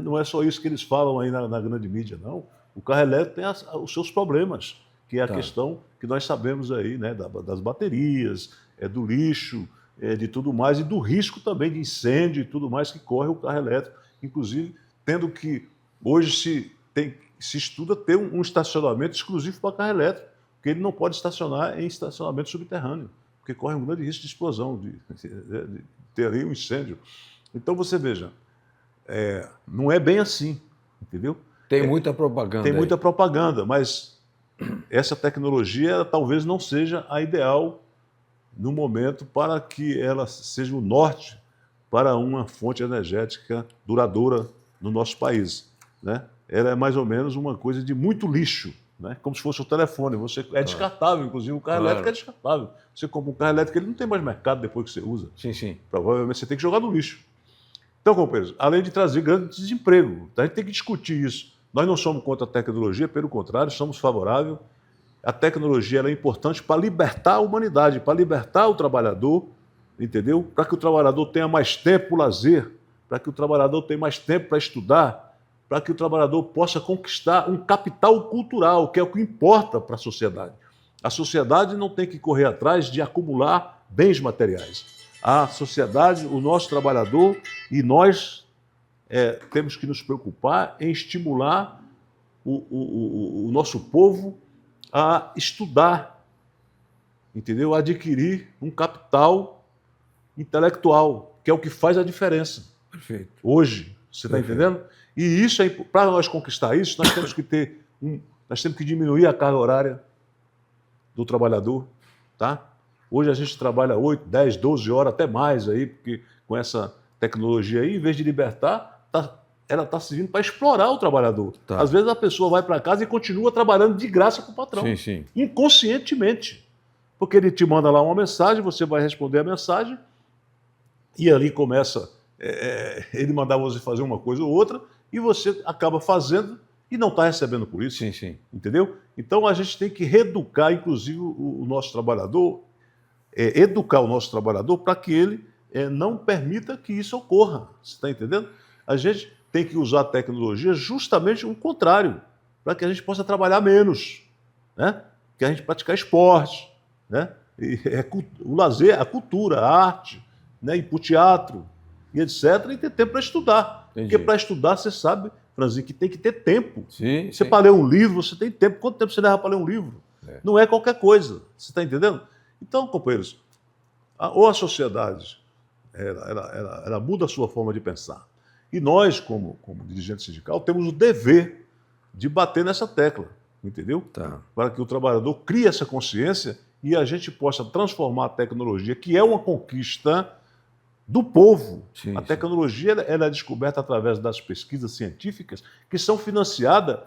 não é só isso que eles falam aí na grande mídia, não. O carro elétrico tem os seus problemas, que é a questão que nós sabemos aí, né, das baterias, do lixo, de tudo mais, e do risco também de incêndio e tudo mais que corre o carro elétrico, inclusive tendo que hoje se estuda ter um estacionamento exclusivo para carro elétrico, porque ele não pode estacionar em estacionamento subterrâneo, porque corre um grande risco de explosão, de ter ali um incêndio. Então você veja, não é bem assim, entendeu? Tem muita propaganda. Tem aí. muita propaganda, mas essa tecnologia talvez não seja a ideal no momento para que ela seja o norte para uma fonte energética duradoura no nosso país, né? Ela é mais ou menos uma coisa de muito lixo, né? Como se fosse o telefone. É descartável, inclusive o carro elétrico é descartável. Você compra um carro elétrico, ele não tem mais mercado depois que você usa. Sim, sim. Provavelmente você tem que jogar no lixo. Então, companheiros, além de trazer grande desemprego, a gente tem que discutir isso. Nós não somos contra a tecnologia, pelo contrário, somos favoráveis. A tecnologia ela é importante para libertar a humanidade, para libertar o trabalhador, entendeu? Para que o trabalhador tenha mais tempo para o lazer, para que o trabalhador tenha mais tempo para estudar, para que o trabalhador possa conquistar um capital cultural, que é o que importa para a sociedade. A sociedade não tem que correr atrás de acumular bens materiais. A sociedade, o nosso trabalhador e nós temos que nos preocupar em estimular o nosso povo a estudar, entendeu? A adquirir um capital intelectual, que é o que faz a diferença. Perfeito. Hoje, você está entendendo? E isso para nós conquistar isso, nós temos que nós temos que diminuir a carga horária do trabalhador, tá? Hoje a gente trabalha 8, 10, 12 horas, até mais aí, porque com essa tecnologia aí, em vez de libertar, ela está servindo para explorar o trabalhador. Tá. Às vezes a pessoa vai para casa e continua trabalhando de graça com o patrão. Sim, sim. Inconscientemente. Porque ele te manda lá uma mensagem, você vai responder a mensagem, e ali começa ele mandar você fazer uma coisa ou outra, e você acaba fazendo e não está recebendo por isso. Sim, sim. Entendeu? Então a gente tem que reeducar, inclusive, o nosso trabalhador, educar o nosso trabalhador para que ele não permita que isso ocorra. Você está entendendo? A gente tem que usar a tecnologia justamente o contrário, para que a gente possa trabalhar menos, né? Que a gente praticar esporte, né? O lazer, a cultura, a arte, né? Ir para o teatro e etc. E ter tempo para estudar. Entendi. Porque para estudar, você sabe, Franzinho, que tem que ter tempo. Sim, você sim. para ler um livro, você tem tempo. Quanto tempo você leva para ler um livro? Não é qualquer coisa. Você está entendendo? Então, companheiros, ou a sociedade ela muda a sua forma de pensar. E nós, como dirigente sindical, temos o dever de bater nessa tecla, entendeu? Tá. Para que o trabalhador crie essa consciência e a gente possa transformar a tecnologia, que é uma conquista do povo. Sim, a tecnologia ela é descoberta através das pesquisas científicas que são financiadas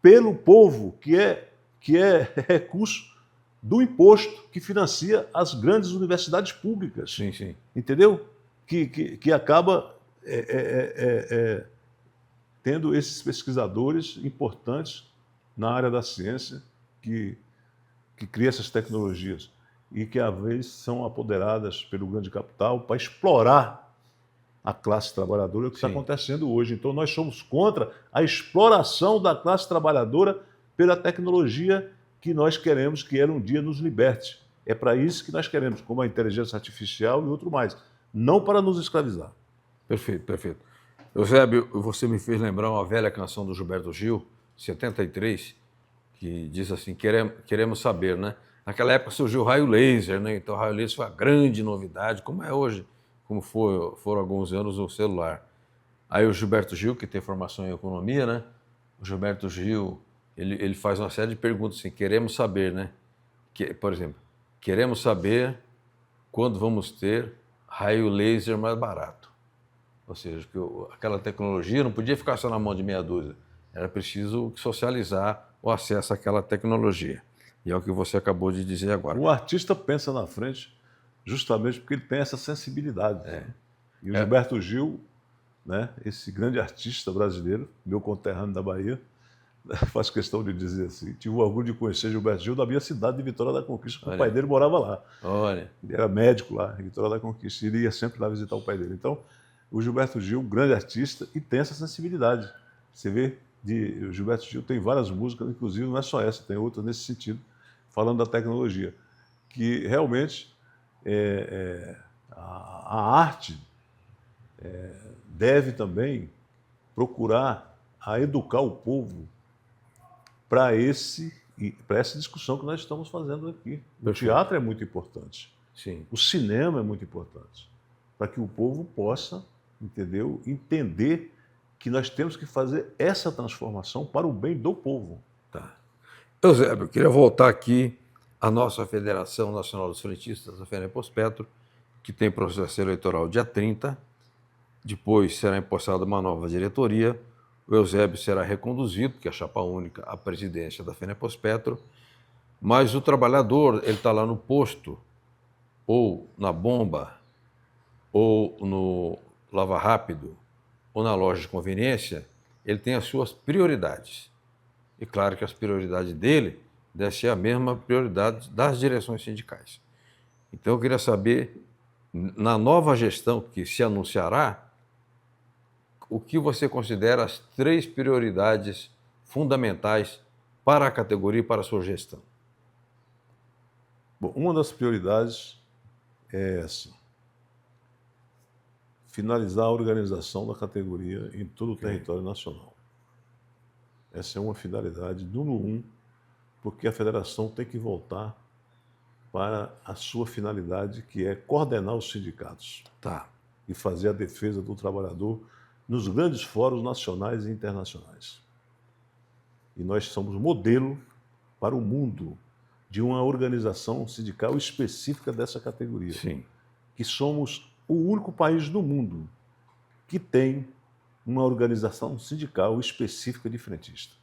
pelo povo, que é recurso do imposto que financia as grandes universidades públicas. Sim, sim. Entendeu? Que acaba tendo esses pesquisadores importantes na área da ciência que criam essas tecnologias e que, às vezes, são apoderadas pelo grande capital para explorar a classe trabalhadora, o que está acontecendo hoje. Então, nós somos contra a exploração da classe trabalhadora pela tecnologia que nós queremos que ela um dia nos liberte. É para isso que nós queremos, como a inteligência artificial e outro mais. Não para nos escravizar. Perfeito, perfeito. Eusébio, você me fez lembrar uma velha canção do Gilberto Gil, 73, que diz assim, queremos saber, né? Naquela época surgiu o raio laser, né? Então o raio laser foi a grande novidade, como é hoje, como foram alguns anos o celular. Aí o Gilberto Gil, que tem formação em economia, né? O Gilberto Gil, ele faz uma série de perguntas assim, queremos saber, né? Por exemplo, queremos saber quando vamos ter raio laser mais barato. Ou seja, que aquela tecnologia não podia ficar só na mão de meia dúzia. Era preciso socializar o acesso àquela tecnologia. E é o que você acabou de dizer agora. O artista pensa na frente justamente porque ele tem essa sensibilidade. E o Gilberto Gil, né, esse grande artista brasileiro, meu conterrâneo da Bahia, faz questão de dizer assim, tive o orgulho de conhecer Gilberto Gil da minha cidade de Vitória da Conquista, porque o pai dele morava lá. Olha. Ele era médico lá, em Vitória da Conquista, e ele ia sempre lá visitar o pai dele. Então, o Gilberto Gil, um grande artista, e tem essa sensibilidade. Você vê, o Gilberto Gil tem várias músicas, inclusive não é só essa, tem outras nesse sentido, falando da tecnologia, que realmente a arte deve também procurar a educar o povo para essa discussão que nós estamos fazendo aqui. O teatro é muito importante. Sim. O cinema é muito importante. Para que o povo possa, entender que nós temos que fazer essa transformação para o bem do povo. Tá. Eusébio, eu queria voltar aqui à nossa Federação Nacional dos Frentistas, a FENEPOS-PETRO, que tem processo eleitoral dia 30, depois será empossada uma nova diretoria, o Eusébio será reconduzido, porque é a chapa única, à presidência da FENEPOS-PETRO, mas o trabalhador, ele está lá no posto, ou na bomba, ou no Lava Rápido, ou na loja de conveniência, ele tem as suas prioridades. E claro que as prioridades dele devem ser a mesma prioridade das direções sindicais. Então eu queria saber, na nova gestão que se anunciará, o que você considera as 3 prioridades fundamentais para a categoria e para a sua gestão? Bom, uma das prioridades é essa: finalizar a organização da categoria em todo o território nacional. Essa é uma finalidade número 1, porque a federação tem que voltar para a sua finalidade, que é coordenar os sindicatos. Tá. E fazer a defesa do trabalhador nos grandes fóruns nacionais e internacionais. E nós somos modelo para o mundo de uma organização sindical específica dessa categoria. Sim. Que somos o único país do mundo que tem uma organização sindical específica de frentista.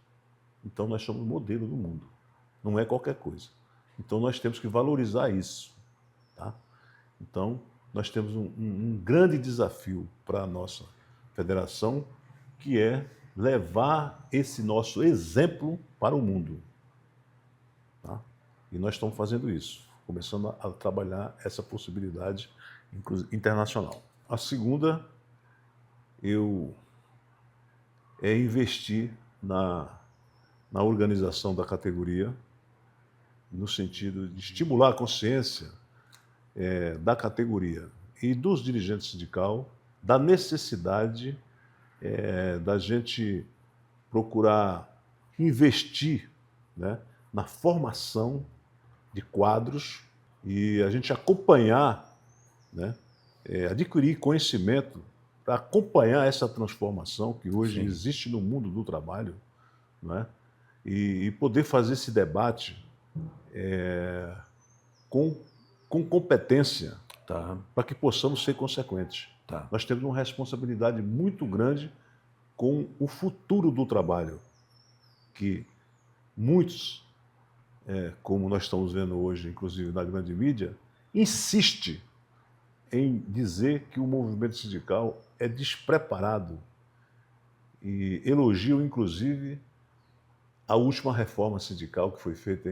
Então nós somos modelo do mundo, não é qualquer coisa. Então nós temos que valorizar isso. Tá? Então nós temos um grande desafio para a nossa federação, que é levar esse nosso exemplo para o mundo. Tá? E nós estamos fazendo isso, começando a trabalhar essa possibilidade internacional. A segunda é investir na organização da categoria, no sentido de estimular a consciência da categoria e dos dirigentes sindicais da necessidade da gente procurar investir, né, na formação de quadros e a gente acompanhar, né, adquirir conhecimento para acompanhar essa transformação que hoje Sim. existe no mundo do trabalho, né, e poder fazer esse debate com competência, Tá. para que possamos ser consequentes. Tá. Nós temos uma responsabilidade muito grande com o futuro do trabalho, que muitos, como nós estamos vendo hoje, inclusive na grande mídia, insiste em dizer que o movimento sindical é despreparado e elogiam, inclusive, a última reforma sindical que foi feita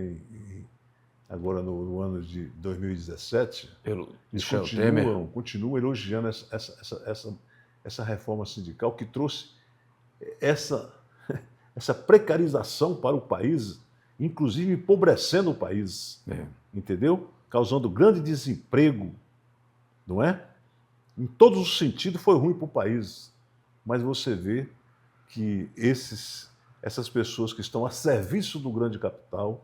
agora no ano de 2017. Pelo Eles Michel Temer. continuam elogiando essa reforma sindical que trouxe essa precarização para o país, inclusive empobrecendo o país, entendeu? Causando grande desemprego, não é? Em todos os sentidos foi ruim para o país. Mas você vê que essas pessoas que estão a serviço do grande capital,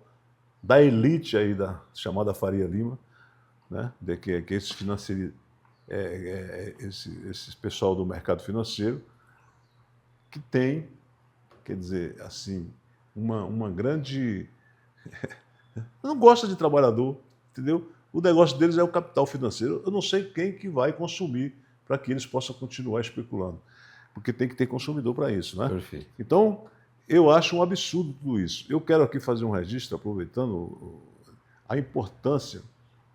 da elite aí da chamada Faria Lima, né? Que esse pessoal do mercado financeiro, que tem, quer dizer, assim, uma grande... não gosta de trabalhador, entendeu? O negócio deles é o capital financeiro. Eu não sei quem que vai consumir para que eles possam continuar especulando, porque tem que ter consumidor para isso, né? Perfeito. Então, eu acho um absurdo tudo isso. Eu quero aqui fazer um registro, aproveitando a importância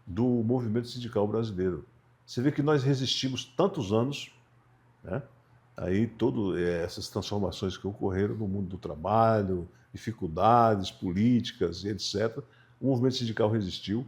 do movimento sindical brasileiro. Você vê que nós resistimos tantos anos, né? Aí todas essas transformações que ocorreram no mundo do trabalho, dificuldades políticas e etc. O movimento sindical resistiu.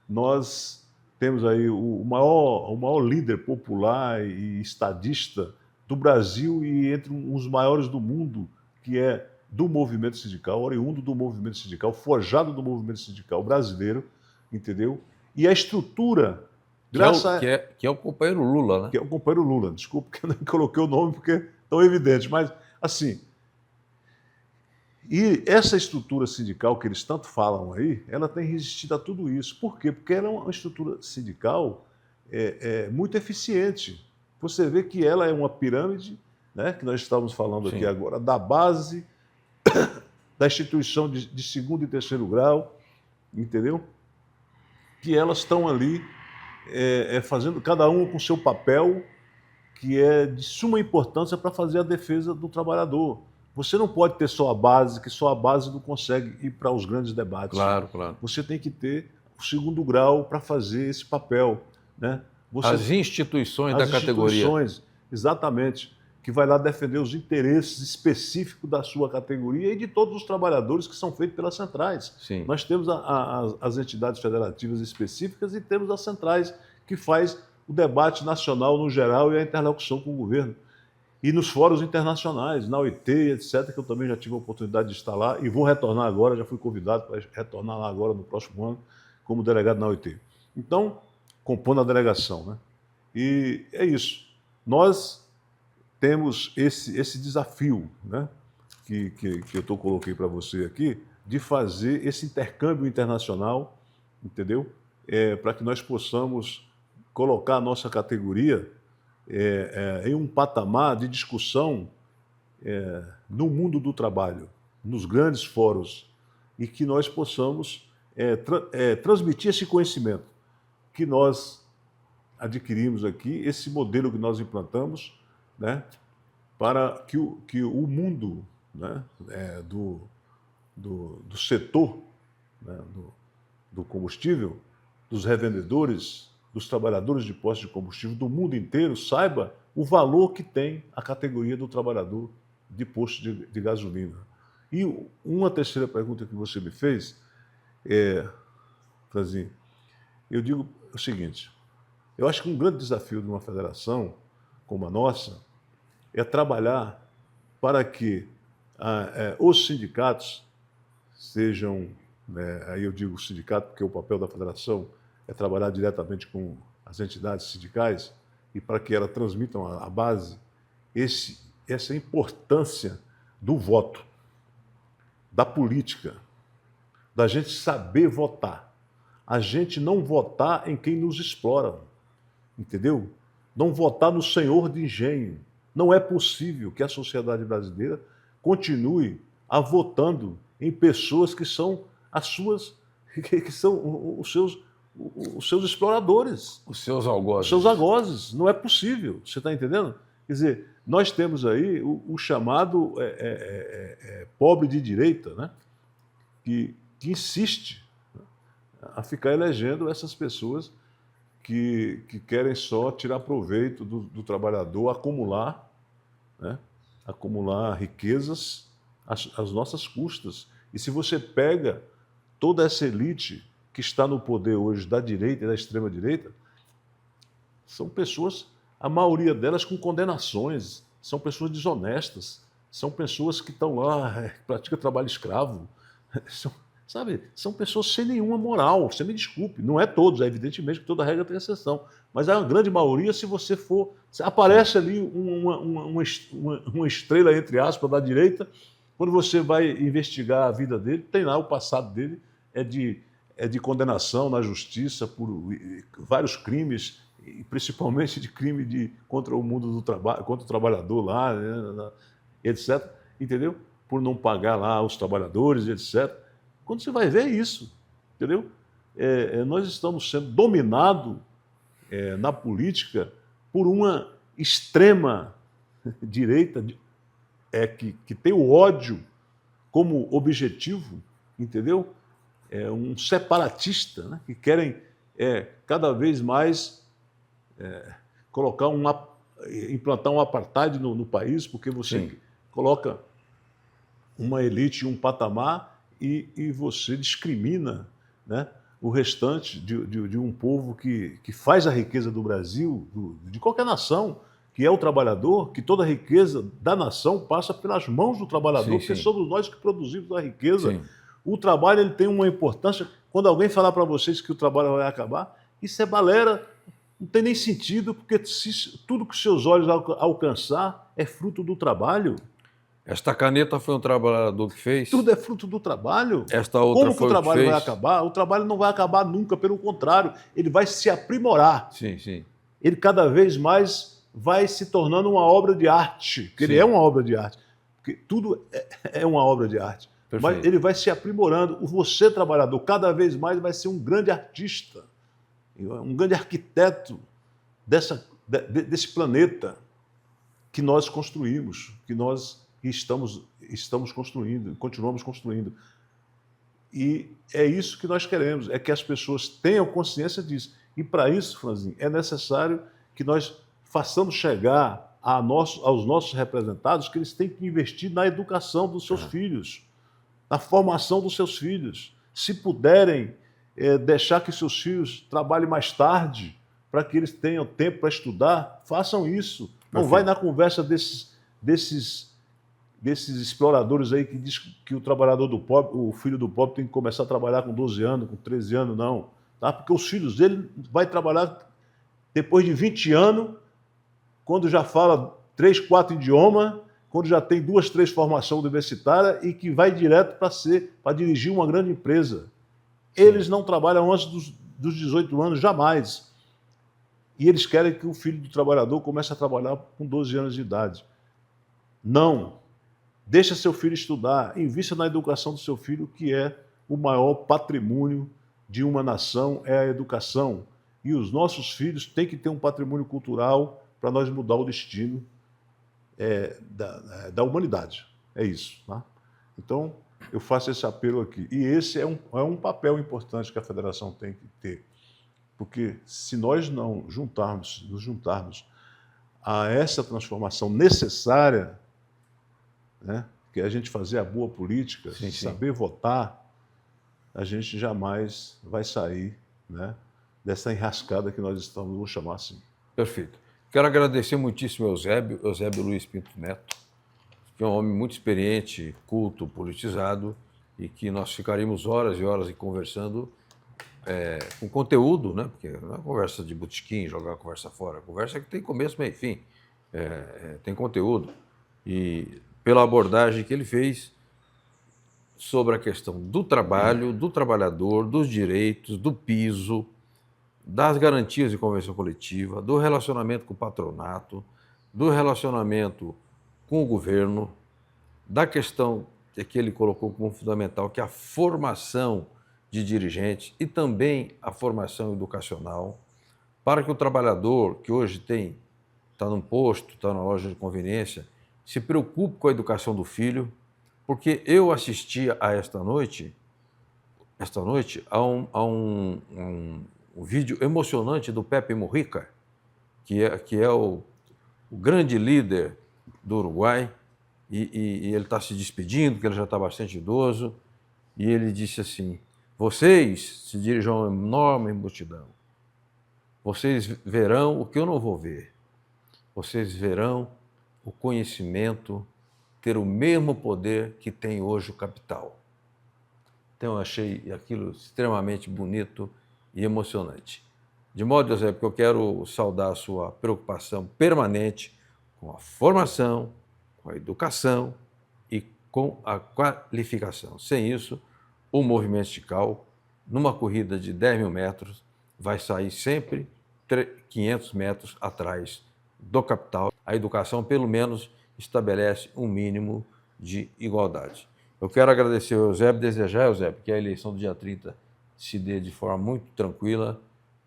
Nós temos aí o maior líder popular e estadista do Brasil e entre os maiores do mundo, que é do movimento sindical, oriundo do movimento sindical, forjado do movimento sindical brasileiro, entendeu? E a estrutura... Que é o companheiro Lula, né? Que é o companheiro Lula. Desculpa que eu não coloquei o nome porque é tão evidente, mas assim... E essa estrutura sindical que eles tanto falam aí, ela tem resistido a tudo isso. Por quê? Porque ela é uma estrutura sindical muito eficiente. Você vê que ela é uma pirâmide, né, que nós estávamos falando aqui agora, da base, da instituição de segundo e terceiro grau, entendeu? Que elas estão ali fazendo, cada um com seu papel, que é de suma importância para fazer a defesa do trabalhador. Você não pode ter só a base, que só a base não consegue ir para os grandes debates. Claro, claro. Você tem que ter o segundo grau para fazer esse papel, né? As instituições da categoria. As instituições, exatamente, que vai lá defender os interesses específicos da sua categoria e de todos os trabalhadores que são feitos pelas centrais. Sim. Nós temos as entidades federativas específicas e temos as centrais, que faz o debate nacional no geral e a interlocução com o governo. e nos fóruns internacionais, na OIT, etc., que eu também já tive a oportunidade de estar lá e vou retornar agora, já fui convidado para retornar lá agora no próximo ano como delegado na OIT. Então, compondo a delegação, né? E é isso. Nós temos esse desafio, né, que eu coloquei para você aqui, de fazer esse intercâmbio internacional, entendeu? Para que nós possamos colocar a nossa categoria em um patamar de discussão no mundo do trabalho, nos grandes fóruns, e que nós possamos transmitir esse conhecimento que nós adquirimos aqui, esse modelo que nós implantamos, né, para que o mundo, né, do setor, né, do combustível, dos revendedores, dos trabalhadores de postos de combustível do mundo inteiro saiba o valor que tem a categoria do trabalhador de posto de gasolina. E uma terceira pergunta que você me fez Franzinho, eu digo o seguinte: eu acho que um grande desafio de uma federação como a nossa é trabalhar para que os sindicatos sejam, né, aí eu digo sindicato porque o papel da federação é trabalhar diretamente com as entidades sindicais e para que elas transmitam à base essa importância do voto, da política, da gente saber votar. A gente não votar em quem nos explora, entendeu? Não votar no senhor de engenho. Não é possível que a sociedade brasileira continue votando em pessoas que são que são os seus exploradores. Os seus algozes. Os seus algozes. Não é possível, você está entendendo? Quer dizer, nós temos aí o chamado pobre de direita, né? que insiste a ficar elegendo essas pessoas que querem só tirar proveito do trabalhador, acumular, né? Acumular riquezas às nossas custas. E se você pega toda essa elite que está no poder hoje da direita e da extrema-direita, são pessoas, a maioria delas com condenações, são pessoas desonestas, são pessoas que estão lá, praticam trabalho escravo, são pessoas sem nenhuma moral, você me desculpe, não é todos, evidentemente que toda regra tem exceção, mas a grande maioria, se você for, aparece ali uma estrela, entre aspas, da direita, quando você vai investigar a vida dele, tem lá o passado dele, é de condenação na justiça por vários crimes, principalmente de crime contra o mundo do trabalho, contra o trabalhador lá, né, etc., entendeu? Por não pagar lá os trabalhadores, etc. Quando você vai ver isso, entendeu? Nós estamos sendo dominados na política por uma extrema direita que tem o ódio como objetivo, entendeu? Um separatista, né, que querem cada vez mais implantar um apartheid no país, porque você coloca uma elite em um patamar e você discrimina, né, o restante de um povo que faz a riqueza do Brasil, de qualquer nação, que é o trabalhador, que toda a riqueza da nação passa pelas mãos do trabalhador, porque somos nós que produzimos a riqueza. Sim. O trabalho ele tem uma importância. Quando alguém falar para vocês que o trabalho vai acabar, isso é balela, não tem nem sentido, porque tudo que seus olhos alcançar é fruto do trabalho. Esta caneta foi um trabalhador que fez? Tudo é fruto do trabalho. Esta outra Como que o trabalho vai acabar? O trabalho não vai acabar nunca, pelo contrário, ele vai se aprimorar. Sim, sim. Ele cada vez mais vai se tornando uma obra de arte, porque ele é uma obra de arte, porque tudo é uma obra de arte. Perfeito. Mas ele vai se aprimorando. Você, trabalhador, cada vez mais vai ser um grande artista, um grande arquiteto desse planeta que nós construímos, que nós estamos construindo, continuamos construindo. E é isso que nós queremos, é que as pessoas tenham consciência disso. E para isso, Franzinho, é necessário que nós façamos chegar aos nossos representados que eles têm que investir na educação dos seus filhos, na formação dos seus filhos. Se puderem deixar que seus filhos trabalhem mais tarde, para que eles tenham tempo para estudar, façam isso. Não vai na conversa desses exploradores aí que diz que o trabalhador do pobre, o filho do pobre tem que começar a trabalhar com 12 anos, com 13 anos, não. Tá? Porque os filhos dele vai trabalhar depois de 20 anos, quando já fala 3, 4 idiomas, quando já tem 2, 3 formações universitárias e que vai direto para dirigir uma grande empresa. Eles não trabalham antes dos 18 anos, jamais. E eles querem que o filho do trabalhador comece a trabalhar com 12 anos de idade. Não. Deixa seu filho estudar, invista na educação do seu filho, que é o maior patrimônio de uma nação, é a educação. E os nossos filhos têm que ter um patrimônio cultural para nós mudar o destino da humanidade. É isso. Tá? Então, eu faço esse apelo aqui. E esse é um papel importante que a federação tem que ter. Porque se nós não nos juntarmos a essa transformação necessária, né, que é a gente fazer a boa política, saber votar, a gente jamais vai sair, né, dessa enrascada que nós estamos, vou chamar assim. Perfeito. Quero agradecer muitíssimo ao Eusébio Luiz Pinto Neto, que é um homem muito experiente, culto, politizado, e que nós ficaríamos horas e horas conversando com conteúdo, né? Porque não é conversa de botequim, jogar a conversa fora, conversa que tem começo, meio e fim, tem conteúdo. E pela abordagem que ele fez sobre a questão do trabalho, do trabalhador, dos direitos, do piso, das garantias de convenção coletiva, do relacionamento com o patronato, do relacionamento com o governo, da questão que ele colocou como fundamental, que é a formação de dirigentes e também a formação educacional, para que o trabalhador que hoje está num posto, está na loja de conveniência, se preocupe com a educação do filho, porque eu assisti a esta noite a um vídeo emocionante do Pepe Mujica, que é o grande líder do Uruguai, e ele está se despedindo, que ele já está bastante idoso, e ele disse assim: vocês se dirigem a uma enorme multidão, vocês verão o que eu não vou ver, vocês verão o conhecimento ter o mesmo poder que tem hoje o capital. Então eu achei aquilo extremamente bonito e emocionante. De modo, José, porque eu quero saudar a sua preocupação permanente com a formação, com a educação e com a qualificação. Sem isso, o movimento sindical, numa corrida de 10 mil metros, vai sair sempre 500 metros atrás do capital. A educação, pelo menos, estabelece um mínimo de igualdade. Eu quero agradecer ao Eusébio, desejar, Eusébio, que a eleição do dia 30 se dê de forma muito tranquila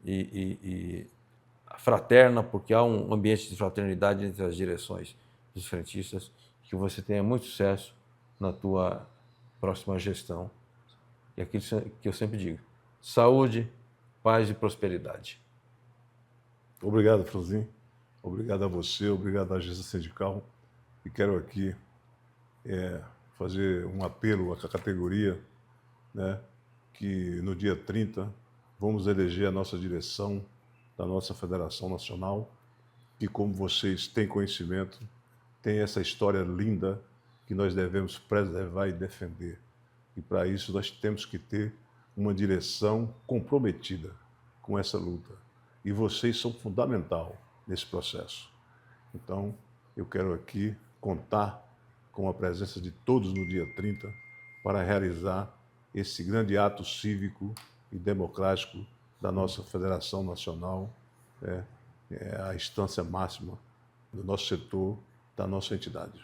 e fraterna, porque há um ambiente de fraternidade entre as direções dos frentistas, que você tenha muito sucesso na tua próxima gestão. E aquilo que eu sempre digo: saúde, paz e prosperidade. Obrigado, Franzin. Obrigado a você, obrigado à agência sindical. E quero aqui fazer um apelo à categoria, né, que no dia 30 vamos eleger a nossa direção da nossa Federação Nacional, que, como vocês têm conhecimento, tem essa história linda que nós devemos preservar e defender. E para isso nós temos que ter uma direção comprometida com essa luta. E vocês são fundamental nesse processo. Então, eu quero aqui contar com a presença de todos no dia 30 para realizar esse grande ato cívico e democrático da nossa Federação Nacional, a instância máxima do nosso setor, da nossa entidade.